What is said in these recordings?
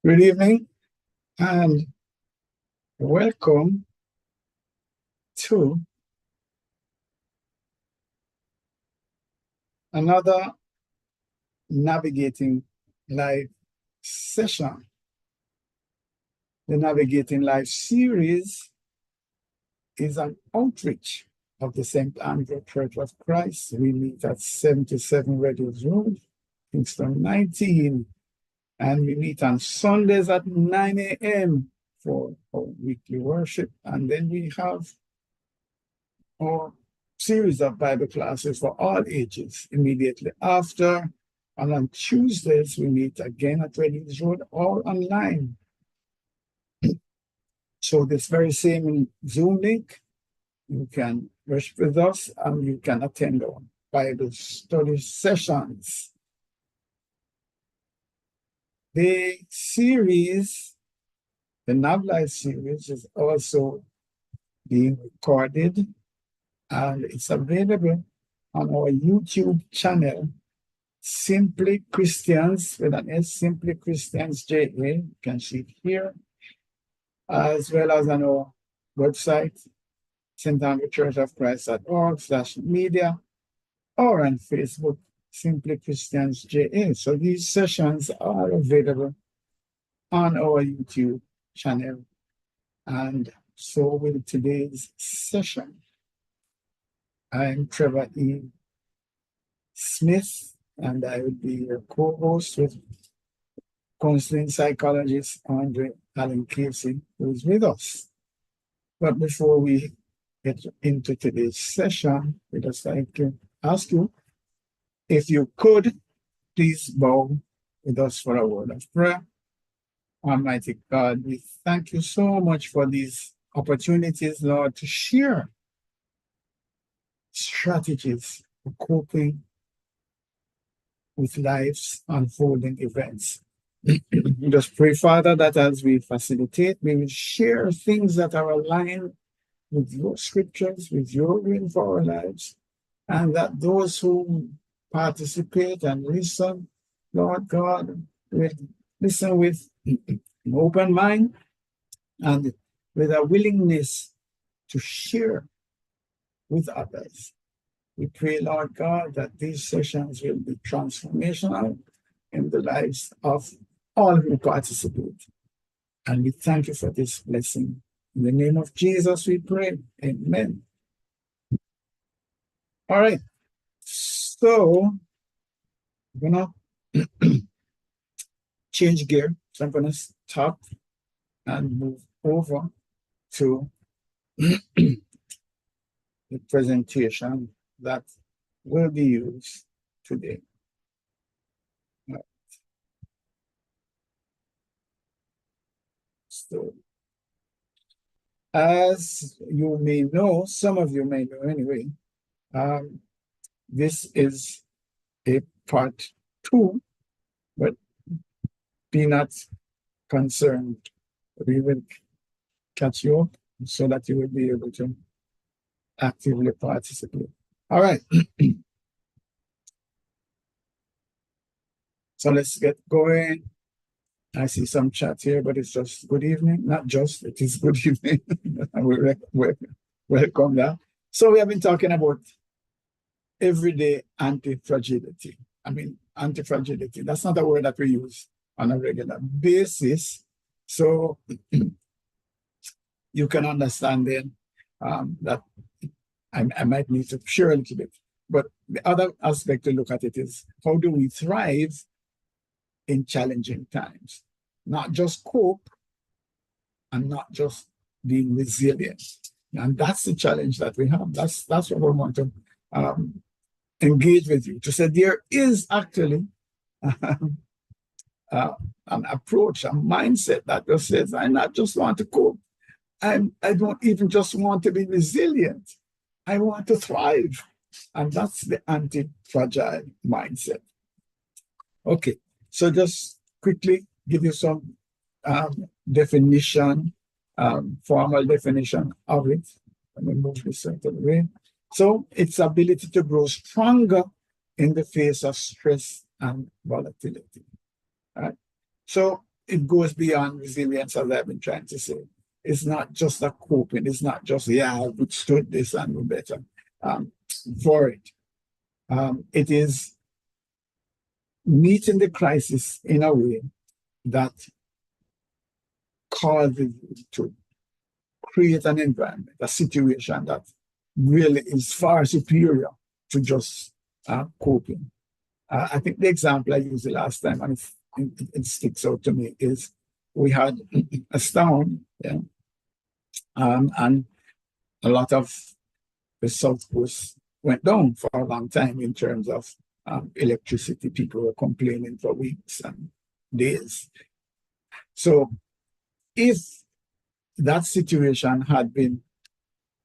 Good evening and welcome to another Navigating Life session. The Navigating Life series is an outreach of the St. Andrew Church of Christ. We meet at 77 Redwoods Road, Kingston 19, and we meet on Sundays at 9 a.m. for our weekly worship. And then we have our series of Bible classes for all ages immediately after. And on Tuesdays, we meet again at Redwoods Road or online. So this very same Zoom link, you can worship with us and you can attend our Bible study sessions. The series, the Nav Life series, is also being recorded and it's available on our YouTube channel, Simply Christians with an S, Simply Christians JA. You can see it here, as well as on our website, standrewchurchofchrist.org/media, or on Facebook, Simply Christians JA. So these sessions are available on our YouTube channel, and so will today's session. I'm Trevor E. Smith, and I will be your co-host with counseling psychologist Andre Allen Casey, who is with us. But before we get into today's session, we'd just like to ask you, if you could, please bow with us for a word of prayer. Almighty God, we thank you so much for these opportunities, Lord, to share strategies for coping with life's unfolding events. We just pray, Father, that as we facilitate, we will share things that are aligned with your scriptures, with your will for our lives, and that those who participate and listen, Lord God, will listen with an open mind and with a willingness to share with others. We pray, Lord God, that these sessions will be transformational in the lives of all who participate. And we thank you for this blessing. In the name of Jesus, we pray. Amen. All right. So, I'm going to change gear. So I'm going to stop and move over to the presentation that will be used today. Right. So, as you may know, some of you may know anyway, this is a part 2, but be not concerned. We will catch you up so that you will be able to actively participate. All right. So let's get going. I see some chat here, but it's just good evening. Not just, it is good evening. We welcome that. So we have been talking about everyday anti-fragility. I mean, anti-fragility, that's not a word that we use on a regular basis. So you can understand then that I might need to share a little bit. But the other aspect to look at it is, how do we thrive in challenging times? Not just cope and not just being resilient. And that's the challenge that we have. That's what we want to engage with you, to say there is actually an approach, a mindset that just says, I not just want to cope. I don't even just want to be resilient. I want to thrive. And that's the anti-fragile mindset. Okay, so just quickly give you some definition, formal definition of it. Let me move this out of the way. So it's ability to grow stronger in the face of stress and volatility. Right? So it goes beyond resilience, as I've been trying to say. It's not just a coping. It's not just, yeah, I withstood this and we're better for it. It is meeting the crisis in a way that causes you to create an environment, a situation that really is far superior to just coping. I think the example I used the last time, and it sticks out to me, is we had a storm, yeah, and a lot of the South Coast went down for a long time in terms of electricity. People were complaining for weeks and days. So if that situation had been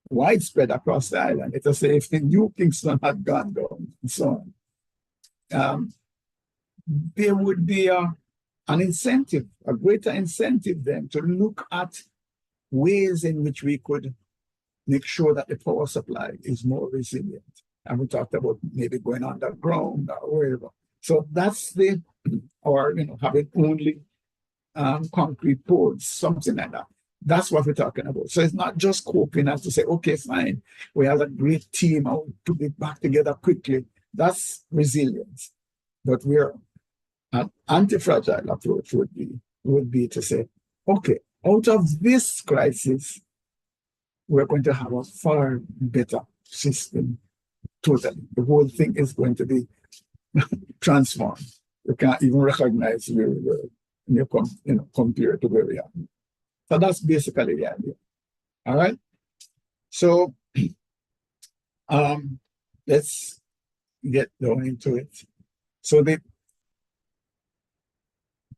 widespread across the island, let us say if the New Kingston had gone down and so on, there would be an incentive, a greater incentive then to look at ways in which we could make sure that the power supply is more resilient. And we talked about maybe going underground or wherever. So that's or having only concrete poles, something like that. That's what we're talking about. So it's not just coping as to say, okay, fine, we have a great team, I'll put it back together quickly. That's resilience. But an anti-fragile approach would be to say, okay, out of this crisis, we're going to have a far better system totally. The whole thing is going to be transformed. You can't even recognize where we were when you compare to where we are. So that's basically the idea. All right. So let's get down into it. So the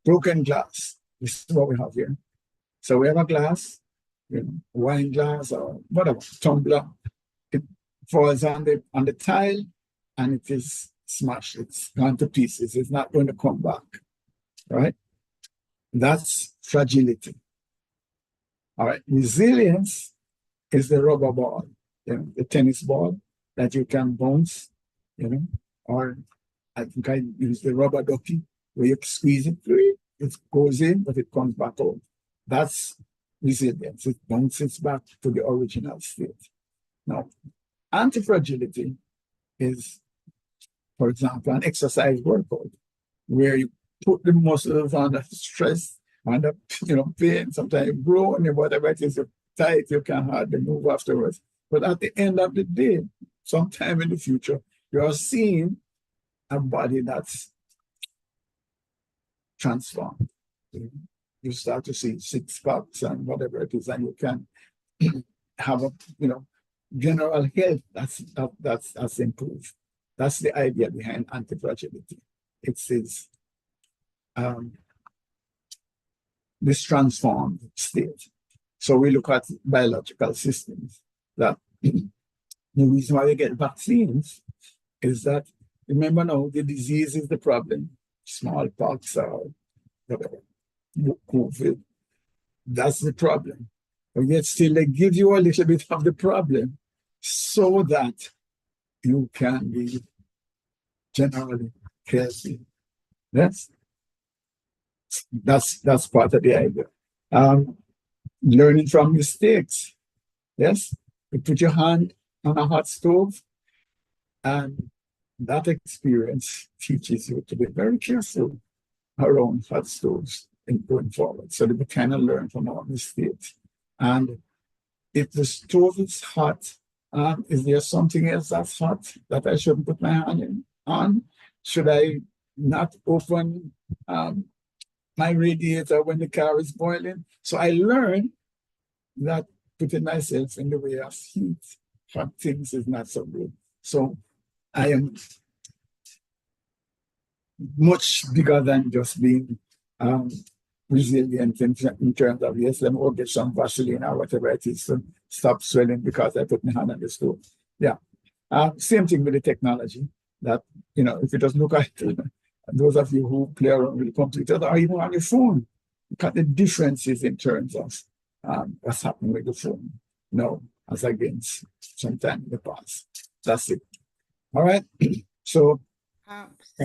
broken glass, this is what we have here. So we have a glass, wine glass or whatever, tumbler. It falls on the tile and it is smashed. It's gone to pieces. It's not going to come back. Right? That's fragility. All right. Resilience is the rubber ball, the tennis ball that you can bounce, or I think I use the rubber ducky where you squeeze it through, it goes in, but it comes back out. That's resilience. It bounces back to the original state. Now, anti-fragility is, for example, an exercise workout where you put the muscles under stress, under pain, sometimes you groan and whatever it is, you're tight, you can hardly move afterwards. But at the end of the day, sometime in the future, you're seeing a body that's transformed. You start to see six packs and whatever it is, and you can have a general health that's improved. That's the idea behind anti-fragility. It says this transformed state. So we look at biological systems. That the reason why we get vaccines is that, remember now, the disease is the problem. Smallpox or whatever, COVID, that's the problem. But yet still they give you a little bit of the problem so that you can be generally healthy. Yes, that's part of the idea. Learning from mistakes. Yes, you put your hand on a hot stove, and that experience teaches you to be very careful around hot stoves and going forward. So that we kind of learn from our mistakes. And if the stove is hot, is there something else that's hot that I shouldn't put my hand on? Should I not open my radiator when the car is boiling? So I learned that putting myself in the way of heat, hot things is not so good. So I am much bigger than just being resilient in terms of, yes, let me go get some Vaseline or whatever it is to stop swelling because I put my hand on the stove. Yeah. Same thing with the technology that, if you just look at those of you who play around with the computer or even on your phone, look at the differences in terms of what's happening with the phone now as against sometime in the past. That's it. All right. So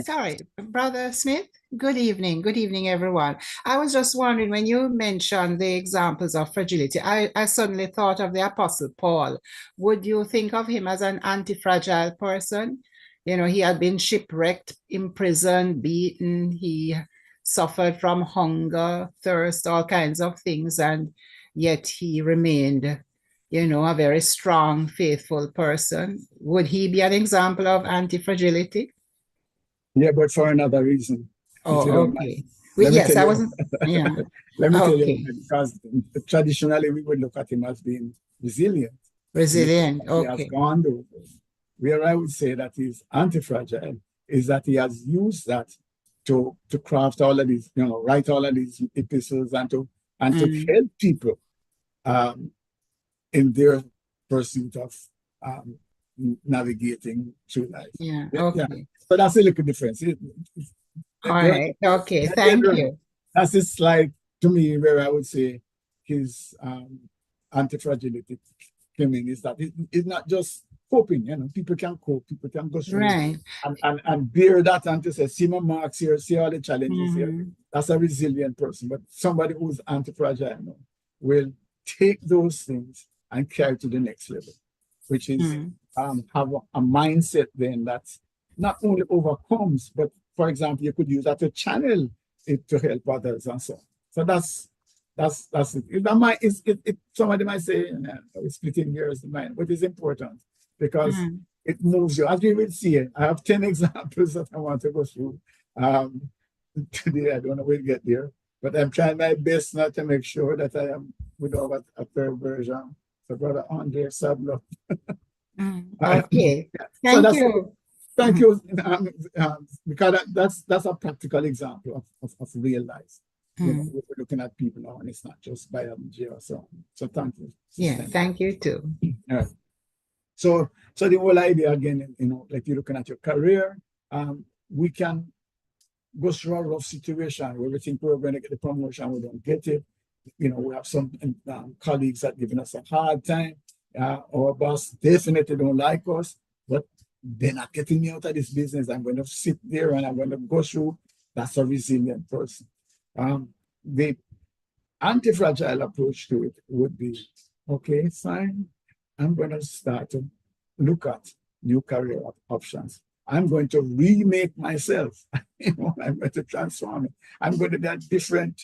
Sorry, Brother Smith. Good evening. Good evening, everyone. I was just wondering when you mentioned the examples of fragility, I suddenly thought of the Apostle Paul. Would you think of him as an anti-fragile person? You know, he had been shipwrecked, imprisoned, beaten. He suffered from hunger, thirst, all kinds of things, and yet he remained, you know, a very strong, faithful person. Would he be an example of anti-fragility? Yeah, but for another reason, if you Oh, don't mind. okay. Well, Let me yes, tell I you. wasn't. Yeah. Let me tell you Okay. why. Because traditionally we would look at him as being resilient in the things Resilient. that he has Okay. gone through. Where I would say that he's anti-fragile is that he has used that to craft all of these, write all of these epistles and to Mm, help people um, in their pursuit of um, navigating through life. yeah. Yeah, yeah. Okay. So that's a little difference. All There, right. Okay. Thank there, you. that's a slide to me where I would say his anti-fragility coming is that it's not just coping. People can cope, people can go through Right. and bear that and to say, see my marks here, see all the challenges here. Mm-hmm. That's a resilient person. But somebody who's anti-fragile will take those things and carry to the next level, which is Mm, have a mindset then that not only overcomes, but for example, you could use that to channel it to help others and so on. So that's it. Somebody might say, we're splitting hairs in mind, but it's important because mm, it moves you. As we will see, I have 10 examples that I want to go through. Um, Today, I don't know we'll get there, but I'm trying my best not to make sure that I am without a third version. So, Brother Andre Sablo. mm. Uh, Okay. so Thank that's you. thank Mhm. you, because that's a practical example of real life. Mm. We're looking at people now, and it's not just biology or so. So thank you, Yeah. Sister. Thank you too. All right. So the whole idea again, like you're looking at your career, we can go through a rough situation where we think we're going to get the promotion, we don't get it. We have some colleagues that giving us a hard time. Our boss definitely don't like us, but they're not getting me out of this business. I'm going to sit there and I'm going to go through. That's a resilient person. The anti-fragile approach to it would be, okay, fine. I'm going to start to look at new career options. I'm going to remake myself. I'm going to transform it. I'm going to be a different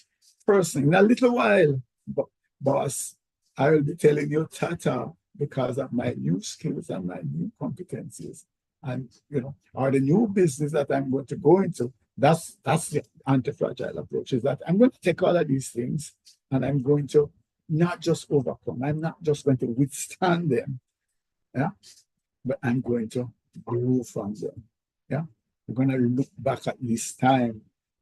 person in a little while. But boss, I will be telling you tata because of my new skills and my new competencies. And or the new business that I'm going to go into. That's the anti-fragile approach, is that I'm going to take all of these things and I'm going to not just overcome. I'm not just going to withstand them, yeah, but I'm going to grow from them. Yeah, I'm going to look back at this time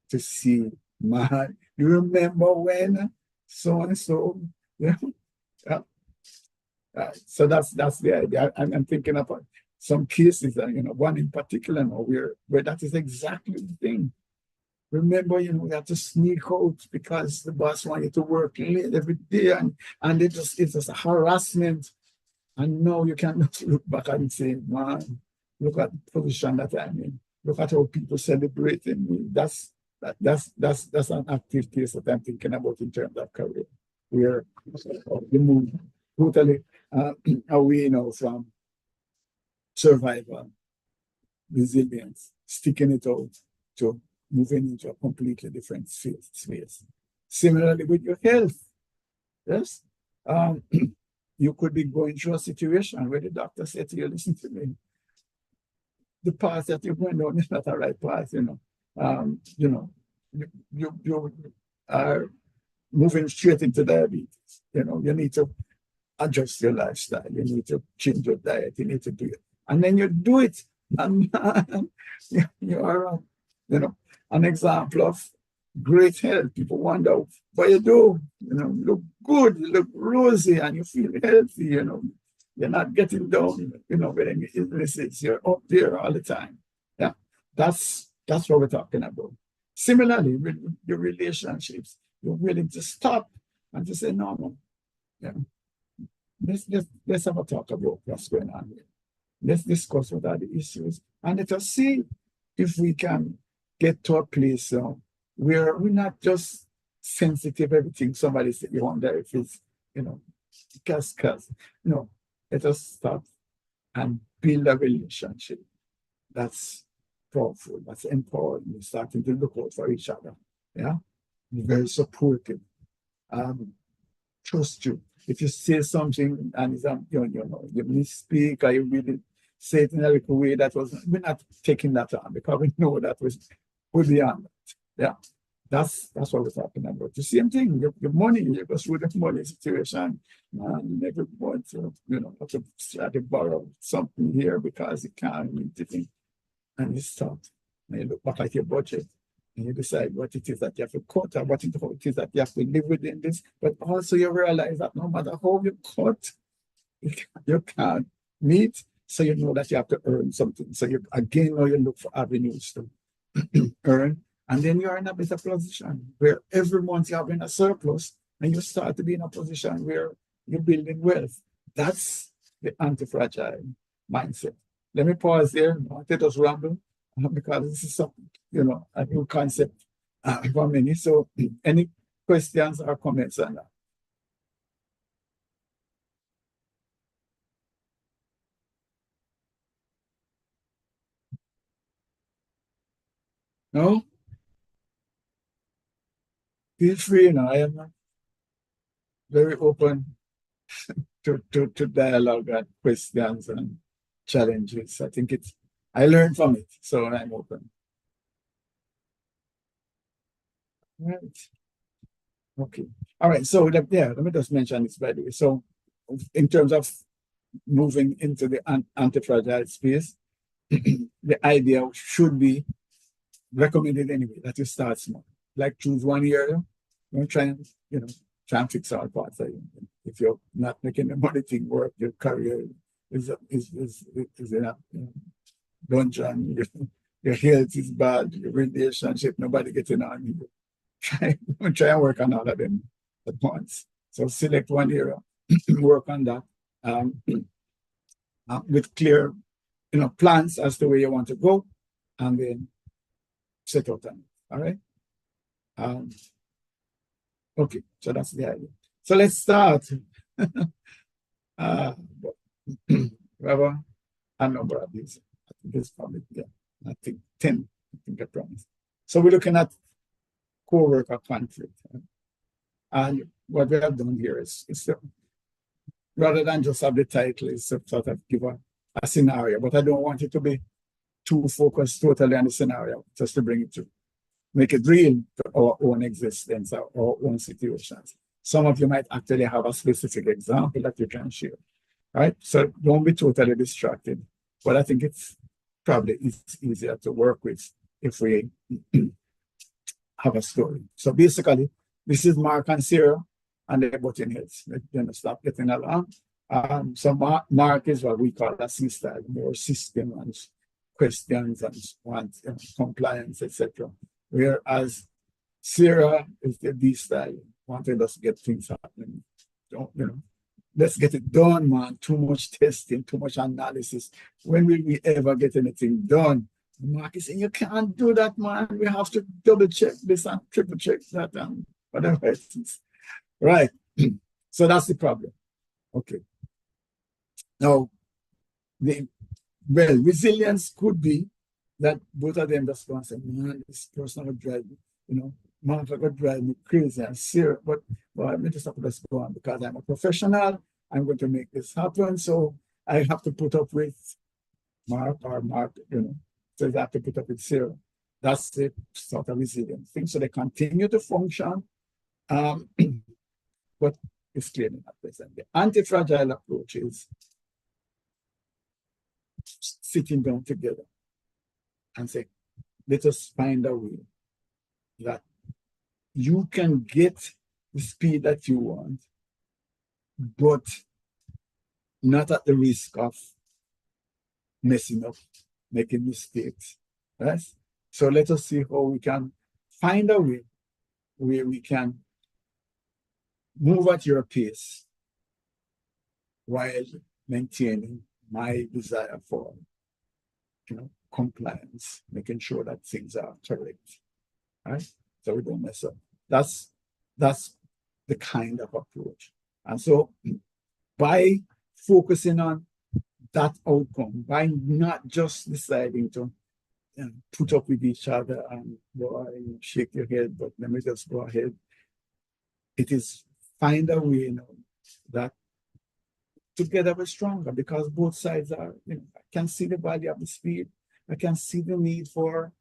to see, man, you remember when so and so, yeah, yeah. So that's the idea. I'm thinking of some cases, one in particular now where that is exactly the thing. Remember, you have to sneak out because the boss want you to work late every day, and it's just a harassment. And now you can look back and say, man, look at the position that I'm in. Look at how people celebrating me. That's an active case that I'm thinking about in terms of career, where you move totally away now from survival, resilience, sticking it out to moving into a completely different space. Similarly with your health, yes. You could be going through a situation where the doctor said to you, listen to me, the path that you're going down is not a right path. Um, you know, you are moving straight into diabetes. You need to adjust your lifestyle. You need to change your diet. You need to do it. And then you do it. And man, you are, an example of great health. People wonder what you do. You look good, you look rosy, and you feel healthy. You're not getting down, with any illnesses. You're up there all the time. Yeah. That's what we're talking about. Similarly, with your relationships, you're willing to stop and to say, no. Yeah. Let's have a talk about what's going on here. Let's discuss what are the issues and let us see. if we can get to a place where we're not just sensitive everything somebody said, you wonder if it's, you know, cause, no, let us start and build a relationship that's powerful, that's empowering. We're starting to look out for each other. Yeah. Very supportive. Um, trust you. If you say something and it's, you misspeak or you really say it in a little way that was, we're not taking that on because we know that we're beyond that. Yeah. That's what we're talking about. The same thing, your money, you go through the money situation, and every month, have to borrow something here because you can't meet the thing. And you start, and you look back at your budget, and you decide what it is that you have to cut or what it is that you have to live within this. But also you realize that no matter how you cut, you can't meet. So you know that you have to earn something. So you again now you look for avenues to earn. And then you're in a better position where every month you're having a surplus and you start to be in a position where you're building wealth. That's the anti-fragile mindset. Let me pause there. I want to just ramble because this is something, a new concept for many. So any questions or comments on that? No? Feel free, I am very open to dialogue and questions and challenges. I think I learned from it, so I'm open. Right. Okay. All right. So let me just mention this by the way. So in terms of moving into the anti-fragile space, the idea should be recommended anyway that you start small. Like choose one area, try and try and fix all parts of it. If you're not making the money thing work, your career is in a dungeon, your health is bad, your relationship, nobody getting on you. Try and work on all of them at once. So select one area, work on that with clear, plans as to where you want to go, and then set out on it. All right. Okay, so that's the idea. So let's start. uh, Trevor, a number of these. I think it's probably, I think 10. I think I promise. So we're looking at co-worker conflict. And what we have done here is rather than just have the title, is to sort of give a scenario, but I don't want it to be too focused totally on the scenario, just to bring it to make it real to our own existence, our own situations. Some of you might actually have a specific example that you can share, right? So don't be totally distracted. But I think it's probably easier to work with if we have a story. So basically, this is Mark and Sarah, and they're butting heads. They're going to stop getting along. So Mark is what we call a C style, more system and questions and want compliance, etc. Whereas Sarah is the D style, wanted us to get things happening. Don't, let's get it done, man. Too much testing, too much analysis. When will we ever get anything done? Mark is saying, you can't do that, man. We have to double check this and triple check that and whatever it is. Right. So that's the problem. Okay. Now, resilience could be that both of them just want to say, man, this person will drive me, man, will drive me crazy and serious. But let me just have to just go on because I'm a professional. I'm going to make this happen. So I have to put up with Mark, so they have to put up with Sarah. That's the sort of resilient thing. So they continue to function, but it's clearly not present. The anti-fragile approach is sitting down together and say, let us find a way that you can get the speed that you want, but not at the risk of messing up, making mistakes. Right? So let us see how we can find a way where we can move at your pace while maintaining my desire for, compliance, making sure that things are correct, right? So we don't mess up. That's the kind of approach. And so by focusing on that outcome, by not just deciding to put up with each other and boy, shake your head, but let me just go ahead. It is find a way, that together we're stronger because both sides are, I can see the value of the speed. I can see the need for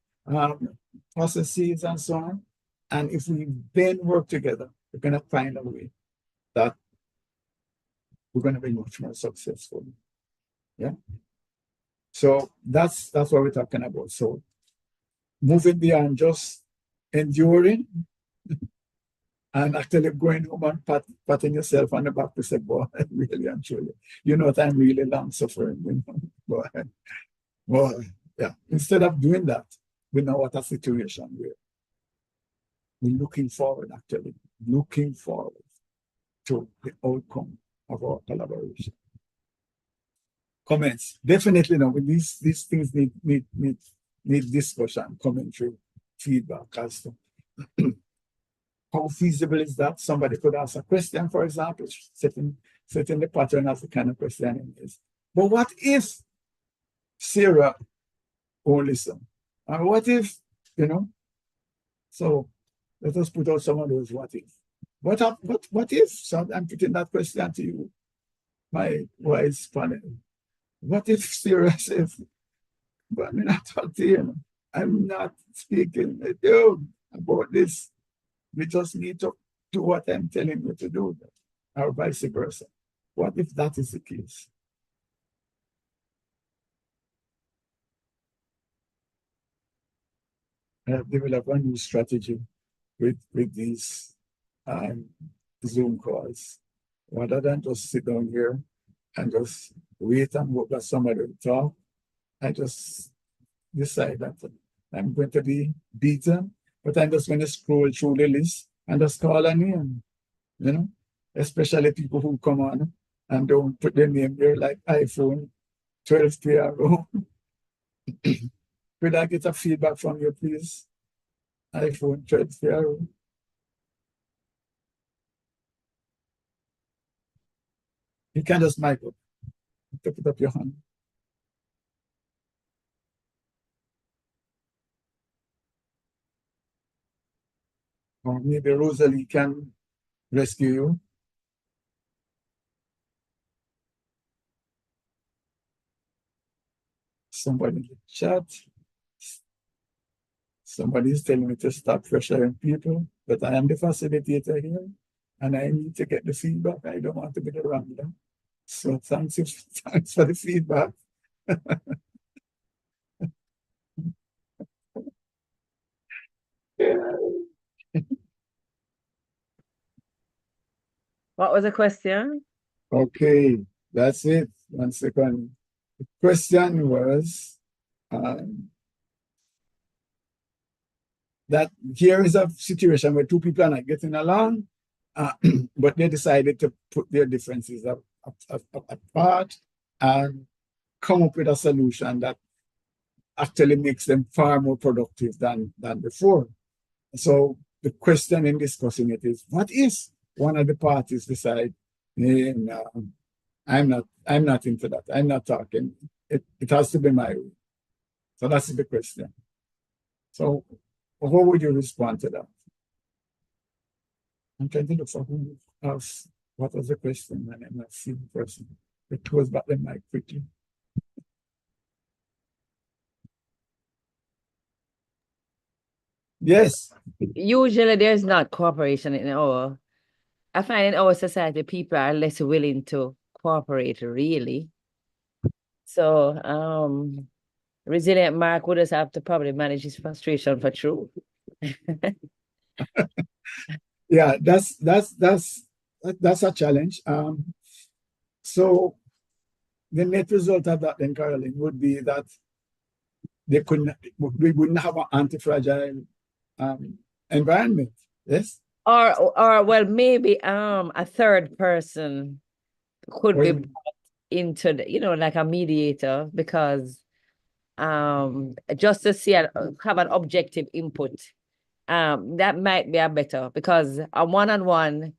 processes and so on. And if we then work together, we're going to find a way that we're going to be much more successful. Yeah. So that's what we're talking about. So moving beyond just enduring and actually going home and patting yourself on the back to say, boy, really and truly, that I'm really long suffering, boy, yeah. Instead of doing that, we know what a situation we're looking forward, actually, looking forward to the outcome of our collaboration. Comments? Definitely, these things need discussion, commentary, feedback as to how feasible is that? Somebody could ask a question, for example, setting the pattern as the kind of question it is. But what if Sarah won't listen? And what if, So let us put out some of those what if. What if? So I'm putting that question to you, my wise panel. What if Sarah says, but I'm not talking, I'm not speaking with you about this. We just need to do what I'm telling you to do, or vice versa. What if that is the case? I have developed a new strategy with these Zoom calls. Rather than just sit down here and just wait and hope that somebody will talk, I just decide that I'm going to be beaten, but I'm just going to scroll through the list and just call a name, especially people who come on and don't put their name there like iPhone 12 PRO. Could I get a feedback from you, please? iPhone 12 PRO. You can just mic up. Put up your hand. Or maybe Rosalie can rescue you. Somebody in the chat. Somebody is telling me to stop pressuring people, but I am the facilitator here, and I need to get the feedback. I don't want to be the wrangler. So thanks for the feedback. What was the question? Okay, that's it. 1 second. The question was that here is a situation where two people are not getting along, but they decided to put their differences apart and come up with a solution that actually makes them far more productive than before. So the question in discussing it is, what if one of the parties decide, no, I'm not into that. I'm not talking. It has to be my way. So that's the question. So how would you respond to that? I'm trying to look for who else. What was the question? And I'm not seeing the person. It goes back the mic quickly. Yes. Usually there's not cooperation I find in our society, people are less willing to cooperate, really. So, resilient Mark would just have to probably manage his frustration for true. Yeah, that's a challenge. So the net result of that then, Caroline, would be that we wouldn't have an anti-fragile environment. Yes. Or well, maybe a third person could be brought into the, like a mediator, because just to see have an objective input. That might be a better, because a one-on-one,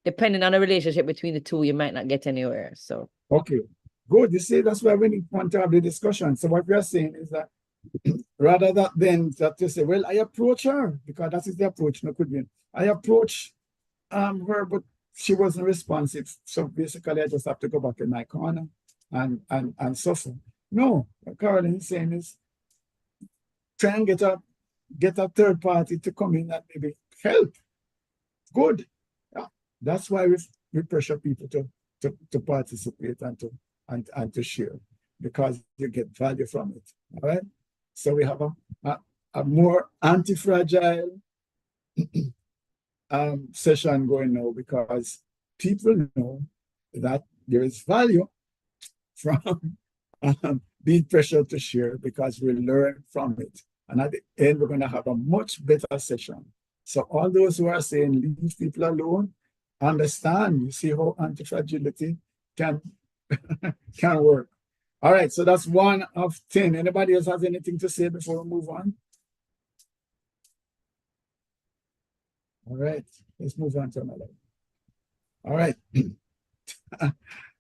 depending on the relationship between the two, you might not get anywhere. So Okay, good. You see, that's why we want to have the discussion. So what we are saying is that rather than that you say, well, I approach her, because that is the approach. No, could be. I approach her, but she wasn't responsive. So basically, I just have to go back in my corner and suffer. No, what Caroline is saying is try and get a third party to come in and maybe help. Good. Yeah. That's why we pressure people to participate and to share, because you get value from it. All right. So we have a more anti-fragile session going now, because people know that there is value from being pressured to share, because we learn from it. And at the end, we're going to have a much better session. So all those who are saying leave people alone, understand, you see how anti-fragility can work. All right, so that's 1 of 10. Anybody else have anything to say before we move on? All right, let's move on to another. All right.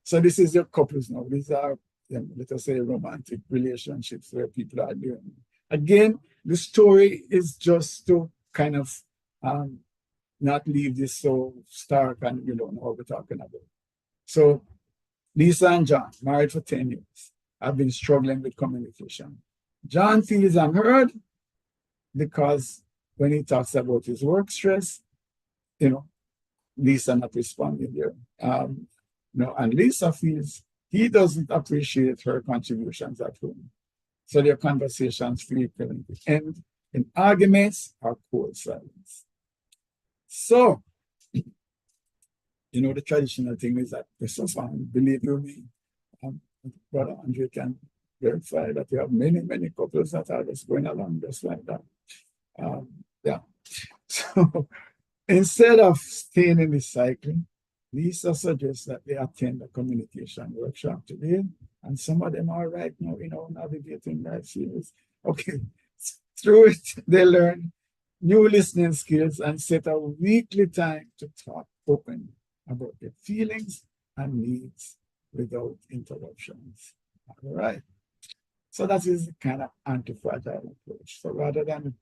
So this is your couples now. These are, let us say, romantic relationships where people are doing. Again, the story is just to kind of not leave this so stark and you don't know what we're talking about. So Lisa and John, married for 10 years, have been struggling with communication. John feels unheard because when he talks about his work stress, Lisa not responding there. And Lisa feels he doesn't appreciate her contributions at home. So their conversations frequently end in arguments or cold silence. So, the traditional thing is that this is fine. Believe you me, Brother Andre can verify that you have many, many couples that are just going along just like that. Yeah. So instead of staying in this cycle, Lisa suggests that they attend a communication workshop today, and some of them are right now, navigating life series. Okay, through it, they learn new listening skills and set a weekly time to talk openly about their feelings and needs without interruptions. All right. So that is the kind of anti-fragile approach. So rather than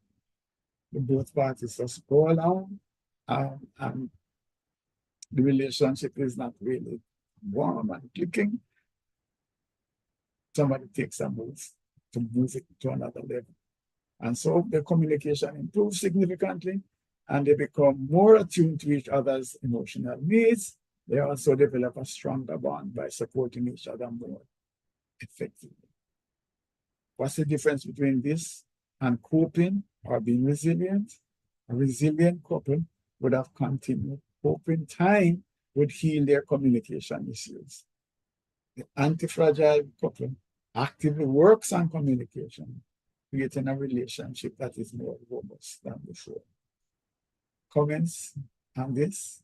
the both parties just go along and the relationship is not really warm and clicking, somebody takes a move to move it to another level. And so the communication improves significantly, and they become more attuned to each other's emotional needs. They also develop a stronger bond by supporting each other more effectively. What's the difference between this and coping or being resilient? A resilient couple would have continued. Coping time would heal their communication issues. The anti-fragile couple actively works on communication, creating a relationship that is more robust than before. Comments on this?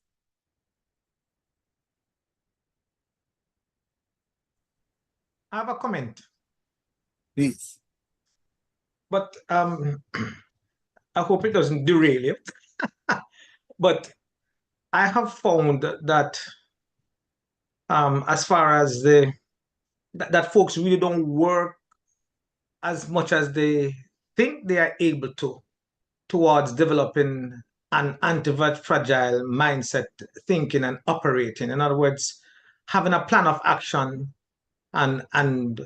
I have a comment. Please. But I hope it doesn't derail you. But I have found that as far as that folks really don't work as much as they think they are able to towards developing an anti-fragile mindset thinking and operating. In other words, having a plan of action and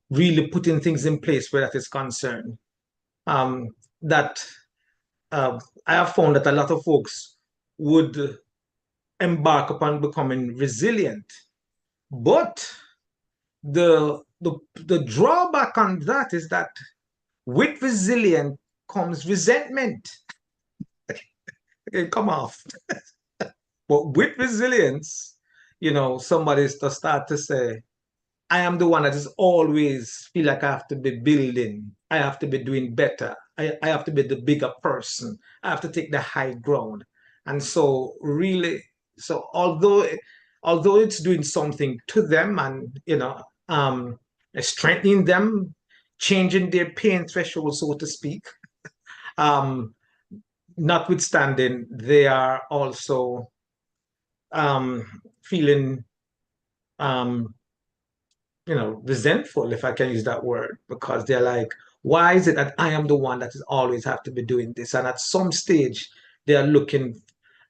really putting things in place where that is concerned. That I have found that a lot of folks would embark upon becoming resilient, but the drawback on that is that with resilience comes resentment. It can come off. But with resilience, somebody's to start to say, I am the one that is always feel like I have to be building. I have to be doing better. I have to be the bigger person. I have to take the high ground. And so really, although it's doing something to them and, strengthening them, changing their pain threshold, so to speak. Notwithstanding, they are also feeling, resentful, if I can use that word, because they're like, why is it that I am the one that is always have to be doing this? And at some stage, they are looking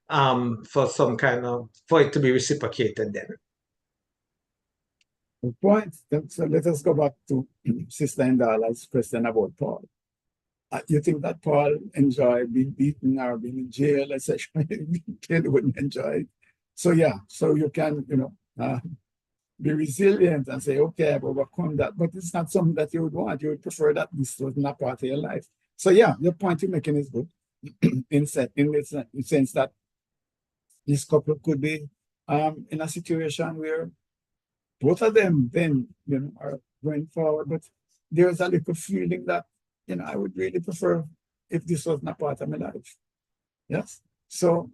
for some kind of, for it to be reciprocated then. Good point. So let us go back to Sister Indala's question about Paul. You think that Paul enjoyed being beaten or being in jail, etc.? Clearly wouldn't enjoy it. So yeah, so you can, be resilient and say, okay, I've overcome that. But it's not something that you would want. You would prefer that this was not part of your life. So yeah, the point you're making is good in the sense that this couple could be in a situation where both of them then, are going forward. But there's a little feeling that, I would really prefer if this was not part of my life. Yes. So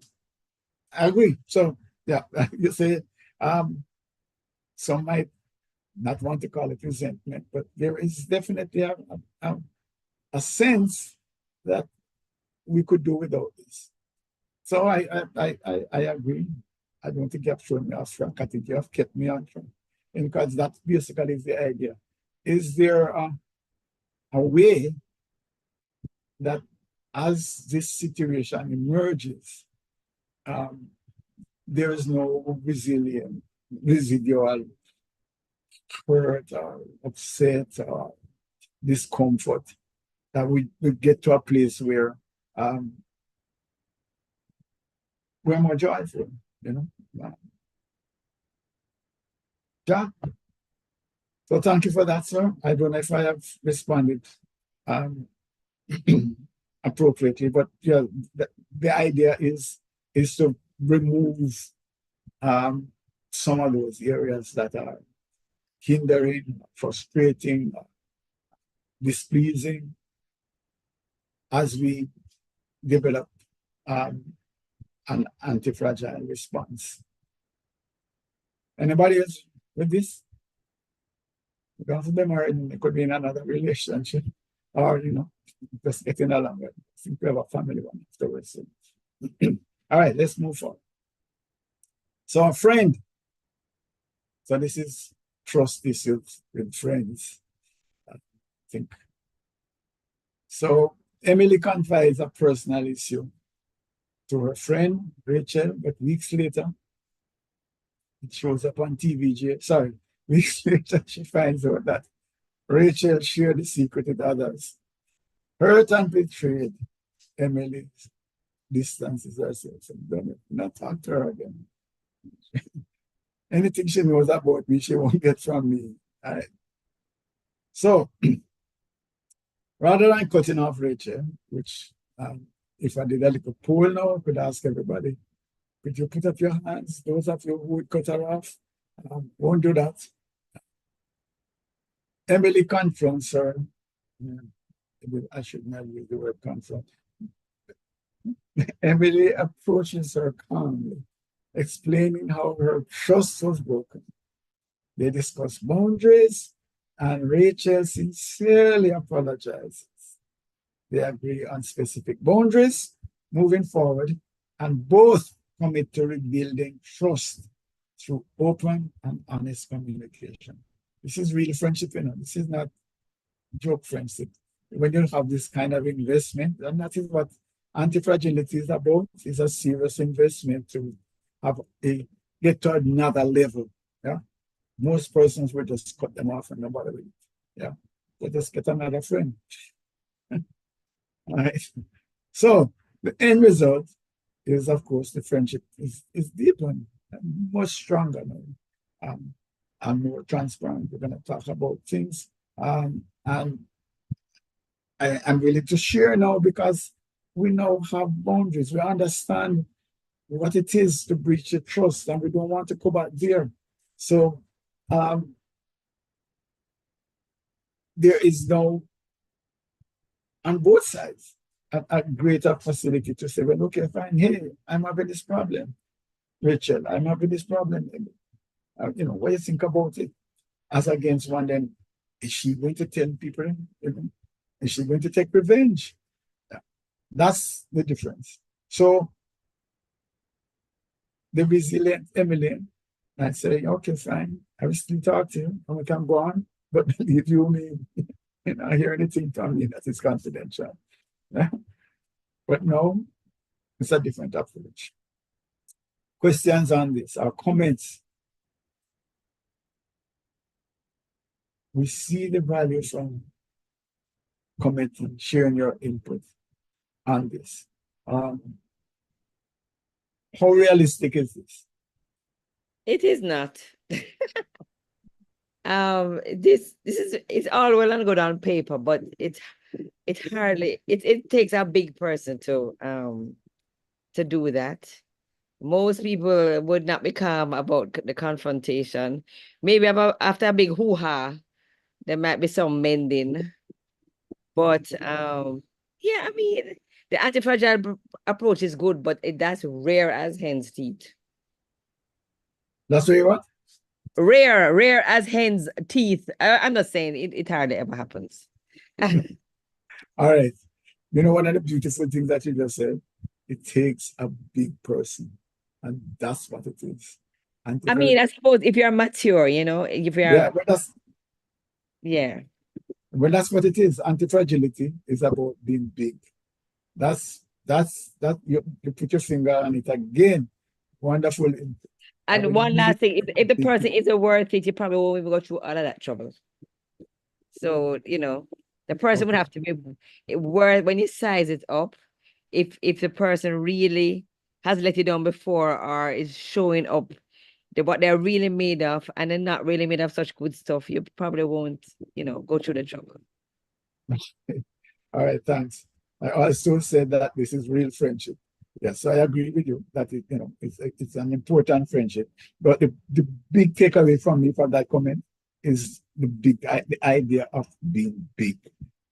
I agree. So yeah, you say some might not want to call it resentment, but there is definitely a sense that we could do without this. So I agree. I don't think you have thrown me off track. I think you have kept me on track. And because that basically is the idea. Is there a way that as this situation emerges, there is no residual hurt or upset or discomfort, that we get to a place where we're more joyful, Yeah. So thank you for that, sir. I don't know if I have responded appropriately, but yeah, the idea is to remove some of those areas that are hindering, frustrating, displeasing, as we develop an anti-fragile response. Anybody else with this? Because of them are it could be in another relationship, or just getting along with. I think we have a family one afterwards. So. All right, let's move on. So a friend. So this is trust issues with friends, I think. So Emily confides a personal issue to her friend, Rachel, but weeks later, it shows up on TVJ. Sorry, weeks later, she finds out that Rachel shared the secret with others. Hurt and betrayed, Emily distances herself and don't not talk to her again. Anything she knows about me, she won't get from me. All right. So, rather than cutting off Rachel, which if I did a little poll now, I could ask everybody, could you put up your hands, those of you who would cut her off? Won't do that. Emily confronts her. I should not use the word confront. Emily approaches her calmly, explaining how her trust was broken. They discuss boundaries, and Rachel sincerely apologizes. They agree on specific boundaries moving forward, and both commit to rebuilding trust through open and honest communication. This is real friendship, This is not joke friendship. When you have this kind of investment, and that is what anti-fragility is about. It's a serious investment to get to another level. Yeah. Most persons will just cut them off and nobody will. Yeah. They just get another friend. All right. So the end result is, of course, the friendship is deeper and much stronger now, and more transparent. We're going to talk about things. And I'm willing to share now because we now have boundaries. We understand what it is to breach a trust, and we don't want to go back there. So there is now, on both sides, a greater facility to say, well, okay, fine, hey, I'm having this problem. Rachel, I'm having this problem. What do you think about it? As against one, then Is she going to tell people? Is she going to take revenge? That's the difference. So the resilient Emily, I say, okay, fine. I will still talk to you and we can go on, but believe you me, you know, I hear anything from me that is confidential. But no, it's a different approach. Questions on this or comments? We see the value from commenting, sharing your input on this. How realistic is this? It is not. This is, it's all well and good on paper, but it hardly, it takes a big person to do that. Most people would not be calm about the confrontation. Maybe about after a big hoo-ha, there might be some mending. But yeah, I mean, the anti-fragile approach is good, but that's rare as hen's teeth. That's what you want? Rare as hen's teeth. I'm not saying it hardly ever happens. All right. You know, one of the beautiful things that you just said, it takes a big person. And that's what it is. I mean, I suppose if you're mature, you know, if you're, yeah, but that's yeah. Well, that's what it is. Anti-fragility is about being big. That's that you put your finger on it again. Wonderful. And one last thing, if the person isn't worth it, you probably won't even go through all of that trouble. So, you know, the person would have to be worth, when you size it up, if the person really has let you down before or is showing up what they're really made of and they're not really made of such good stuff, you probably won't, you know, go through the trouble. All right, thanks. I also said that this is real friendship. Yes, so I agree with you that it's an important friendship. But the big takeaway from me from that comment is the idea of being big,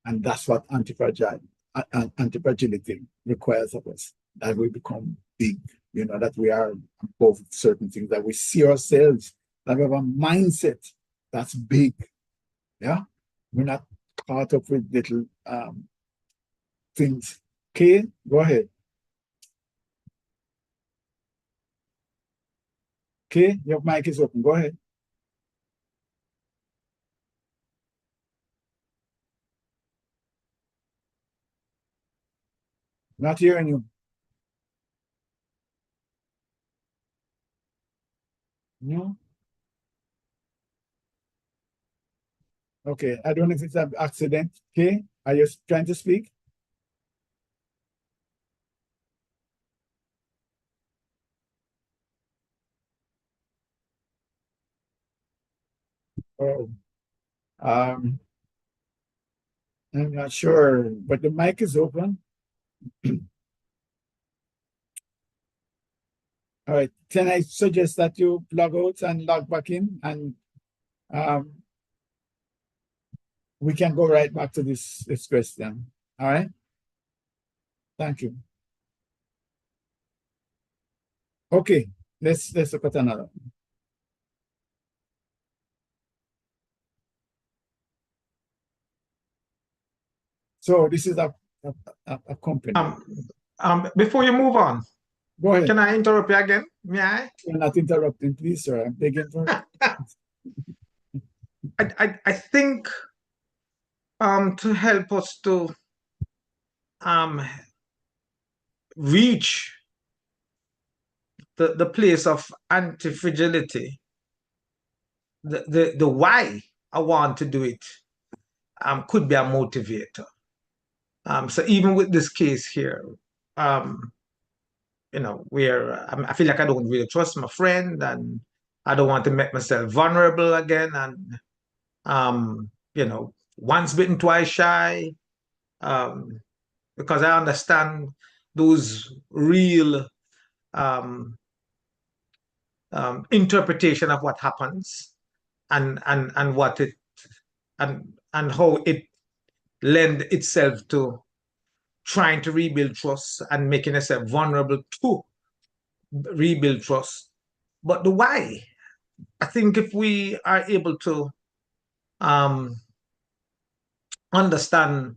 and that's what anti-fragility requires of us. That we become big, you know, that we are above certain things, that we see ourselves, that we have a mindset that's big. Yeah, we're not caught up with little things. Okay, go ahead. Okay, your mic is open. Go ahead. Not hearing you. No. Okay, I don't know if it's an accident. Okay, are you trying to speak? Oh, I'm not sure, but the mic is open. All right, can I suggest that you log out and log back in, and we can go right back to this question. All right, thank you. Okay, let's look at another. So this is a company. Before you move on, Go ahead. can I interrupt you again? May I? You're not interrupting, please, sir. I'm begging for I think to help us to reach the place of anti-fragility, the why I want to do it could be a motivator. So even with this case here, you know, where I feel like I don't really trust my friend and I don't want to make myself vulnerable again. And, you know, once bitten, twice shy, because I understand those real interpretation of what happens and what it and how it lend itself to trying to rebuild trust and making itself vulnerable to rebuild trust. But the why, I think if we are able to understand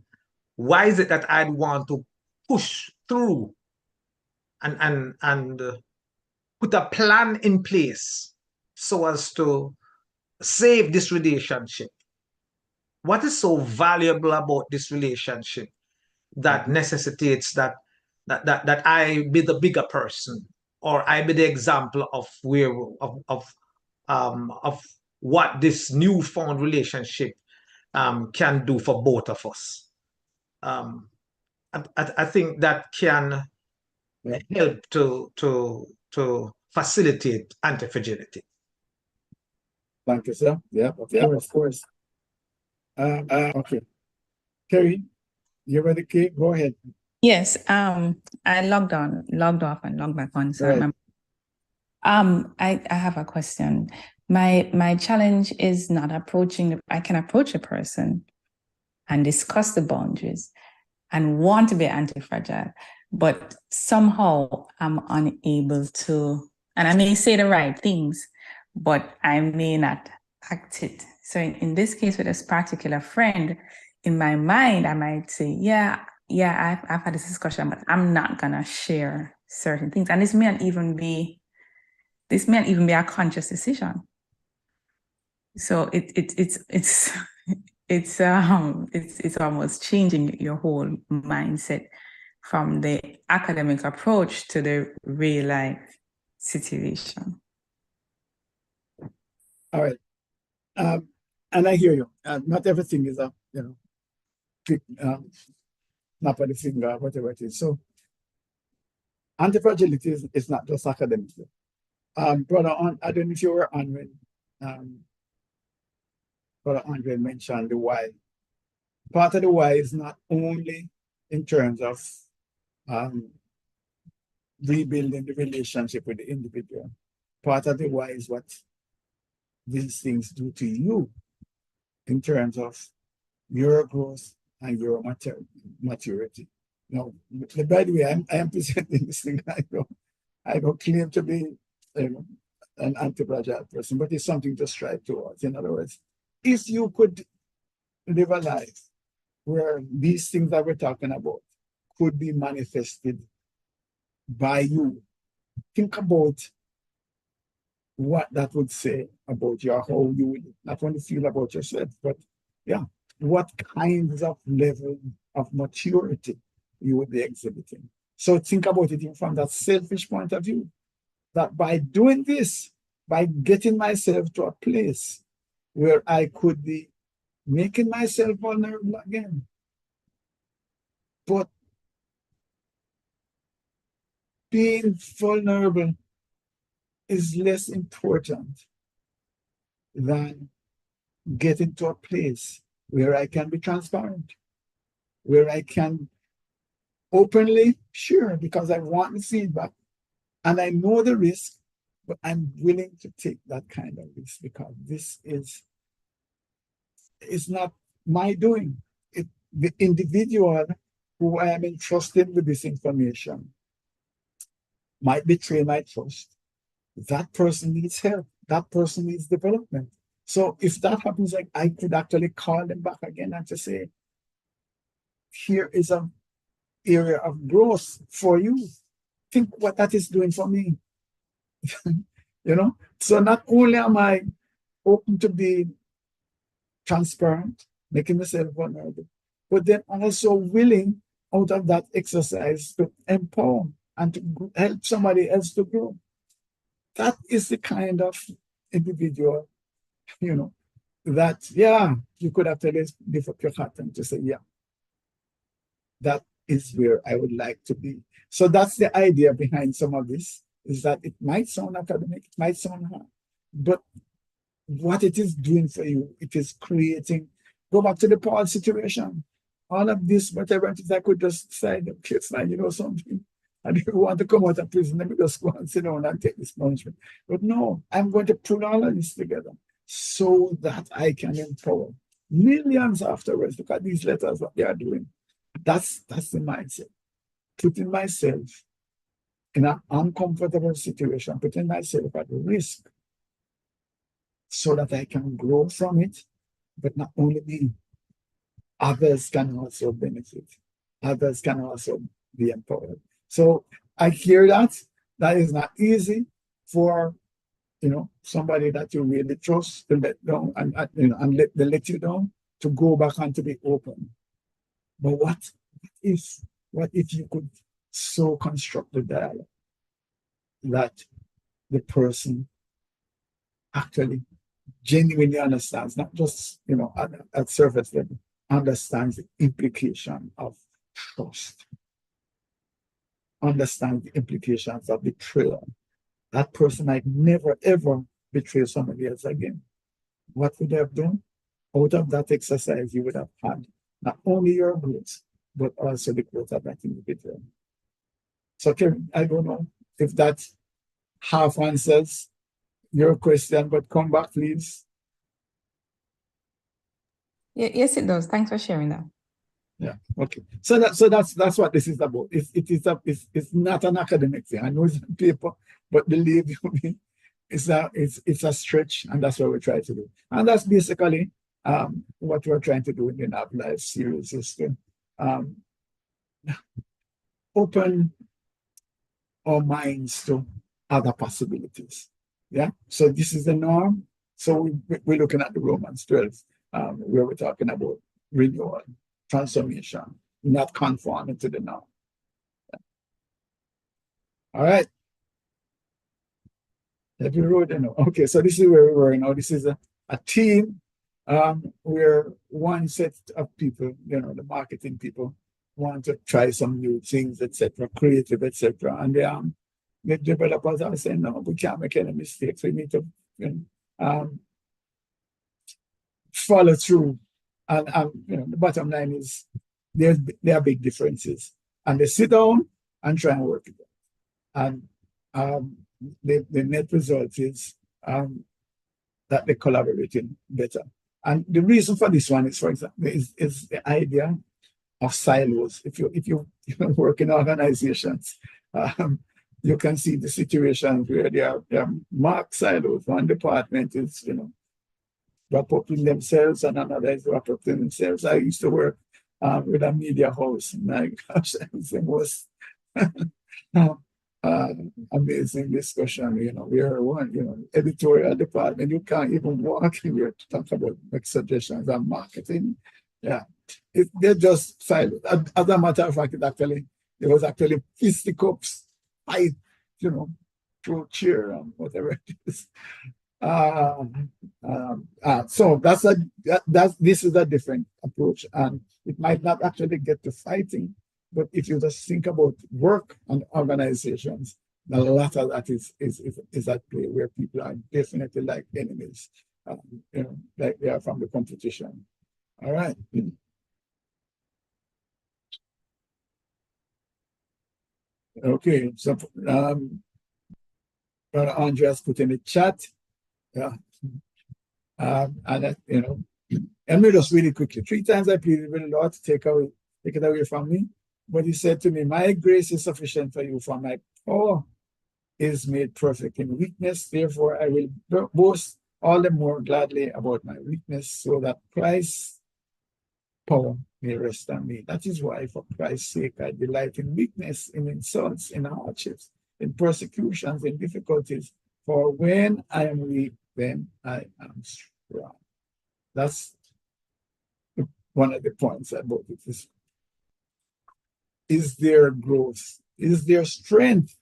why is it that I'd want to push through and put a plan in place so as to save this relationship. What is so valuable about this relationship that necessitates that I be the bigger person, or I be the example of of what this newfound relationship can do for both of us. I think that can help to facilitate anti-fragility. Thank you, sir. Yeah, of course. Okay. Kerry, you ready, Kate? Go ahead. Yes, I logged off and logged back on. So Right. I have a question. My challenge is not approaching. I can approach a person and discuss the boundaries and want to be anti-fragile, but somehow I'm unable to, and I may say the right things, but I may not act it. So in this case with this particular friend, in my mind, I might say, yeah, I've had this discussion, but I'm not gonna share certain things. And this may not even be a conscious decision. So it's almost changing your whole mindset from the academic approach to the real life situation. All right. And I hear you. Not everything is a, click, snap of the finger, whatever it is. So anti-fragility is not just academic. Brother, I don't know if you were on when Brother Andre mentioned the why. Part of the why is not only in terms of rebuilding the relationship with the individual. Part of the why is what these things do to you in terms of your growth and your maturity. Now, by the way, I am presenting this thing. I don't claim to be an anti-fragile person, but it's something to strive towards. In other words, if you could live a life where these things that we're talking about could be manifested by you, think about what that would say about you, how you would not only feel about yourself, but yeah, what kinds of level of maturity you would be exhibiting. So think about it from that selfish point of view, that by doing this, by getting myself to a place where I could be making myself vulnerable again, but being vulnerable is less important than getting to a place where I can be transparent, where I can openly share because I want the feedback and I know the risk, but I'm willing to take that kind of risk because this is not my doing. The individual who I am entrusted with this information might betray my trust. That person needs help. That person needs development. So if that happens, like I could actually call them back again and to say, here is an area of growth for you. Think what that is doing for me. So not only am I open to be transparent, making myself vulnerable, but then also willing out of that exercise to empower and to help somebody else to grow. That is the kind of individual, that, you could actually lift up your heart and to say, that is where I would like to be. So that's the idea behind some of this, is that it might sound academic, it might sound hard, but what it is doing for you, it is creating, go back to the Paul situation. All of this, whatever it is, I could just say, okay, fine, something. And if you want to come out of prison, let me just go and sit down and take this punishment. But no, I'm going to put all of this together so that I can empower millions afterwards. Look at these letters, what they are doing. That's the mindset. Putting myself in an uncomfortable situation, putting myself at risk so that I can grow from it, but not only me, others can also benefit. Others can also be empowered. So I hear that. That is not easy for somebody that you really trust to let down and let you down, to go back and to be open. But what if you could so construct the dialogue that the person actually genuinely understands, not just at surface level, understands the implication of trust, understands the implications of betrayal. That person might never ever betray somebody else again. What would they have done? Out of that exercise, you would have had not only your growth, but also the growth of that individual. So, Kevin, I don't know if that half answers your question, but come back, please. Yes, it does. Thanks for sharing that. Yeah. Okay. So that's what this is about. It's not an academic thing. I know it's on paper, but believe you me, it's a stretch, and that's what we try to do. And that's basically what we're trying to do in the NAB Live series, is to open our minds to other possibilities. Yeah. So this is the norm. So we're looking at the Romans 12, where we're talking about renewal, transformation, not conforming to the norm. Yeah. All right. Every road, Okay, so this is where we were now. This is a team where one set of people, the marketing people, want to try some new things, etc., creative, etc. And the developers are saying, no, we can't make any mistakes. We need to follow through. And the bottom line is there are big differences. And they sit down and try and work it out. And the net result is that they're collaborating better. And the reason for this one is, for example, is the idea of silos. If you work in organizations, you can see the situations where there are marked silos. One department is wrap up in themselves, and another is wrap up in themselves. I used to work with a media house. My gosh, it was the most amazing discussion. We are one, editorial department. You can't even walk in here to talk about suggestions and marketing. Yeah, they're just silent. As a matter of fact, there was actually fisticuffs, fight, through cheer and whatever it is. So this is a different approach, and it might not actually get to fighting, but if you just think about work and organizations, a lot of that is at play, where people are definitely like enemies, like they are from the competition. All right. Okay, so Brother Andreas put in the chat. Yeah. And and me just really quickly. 3 times I pleaded with the Lord to take it away from me. But he said to me, my grace is sufficient for you, for my power is made perfect in weakness. Therefore, I will boast all the more gladly about my weakness, so that Christ's power may rest on me. That is why, for Christ's sake, I delight in weakness, in insults, in hardships, in persecutions, in difficulties. For when I am weak, then I am strong. That's one of the points about it. Is there growth? Is there strength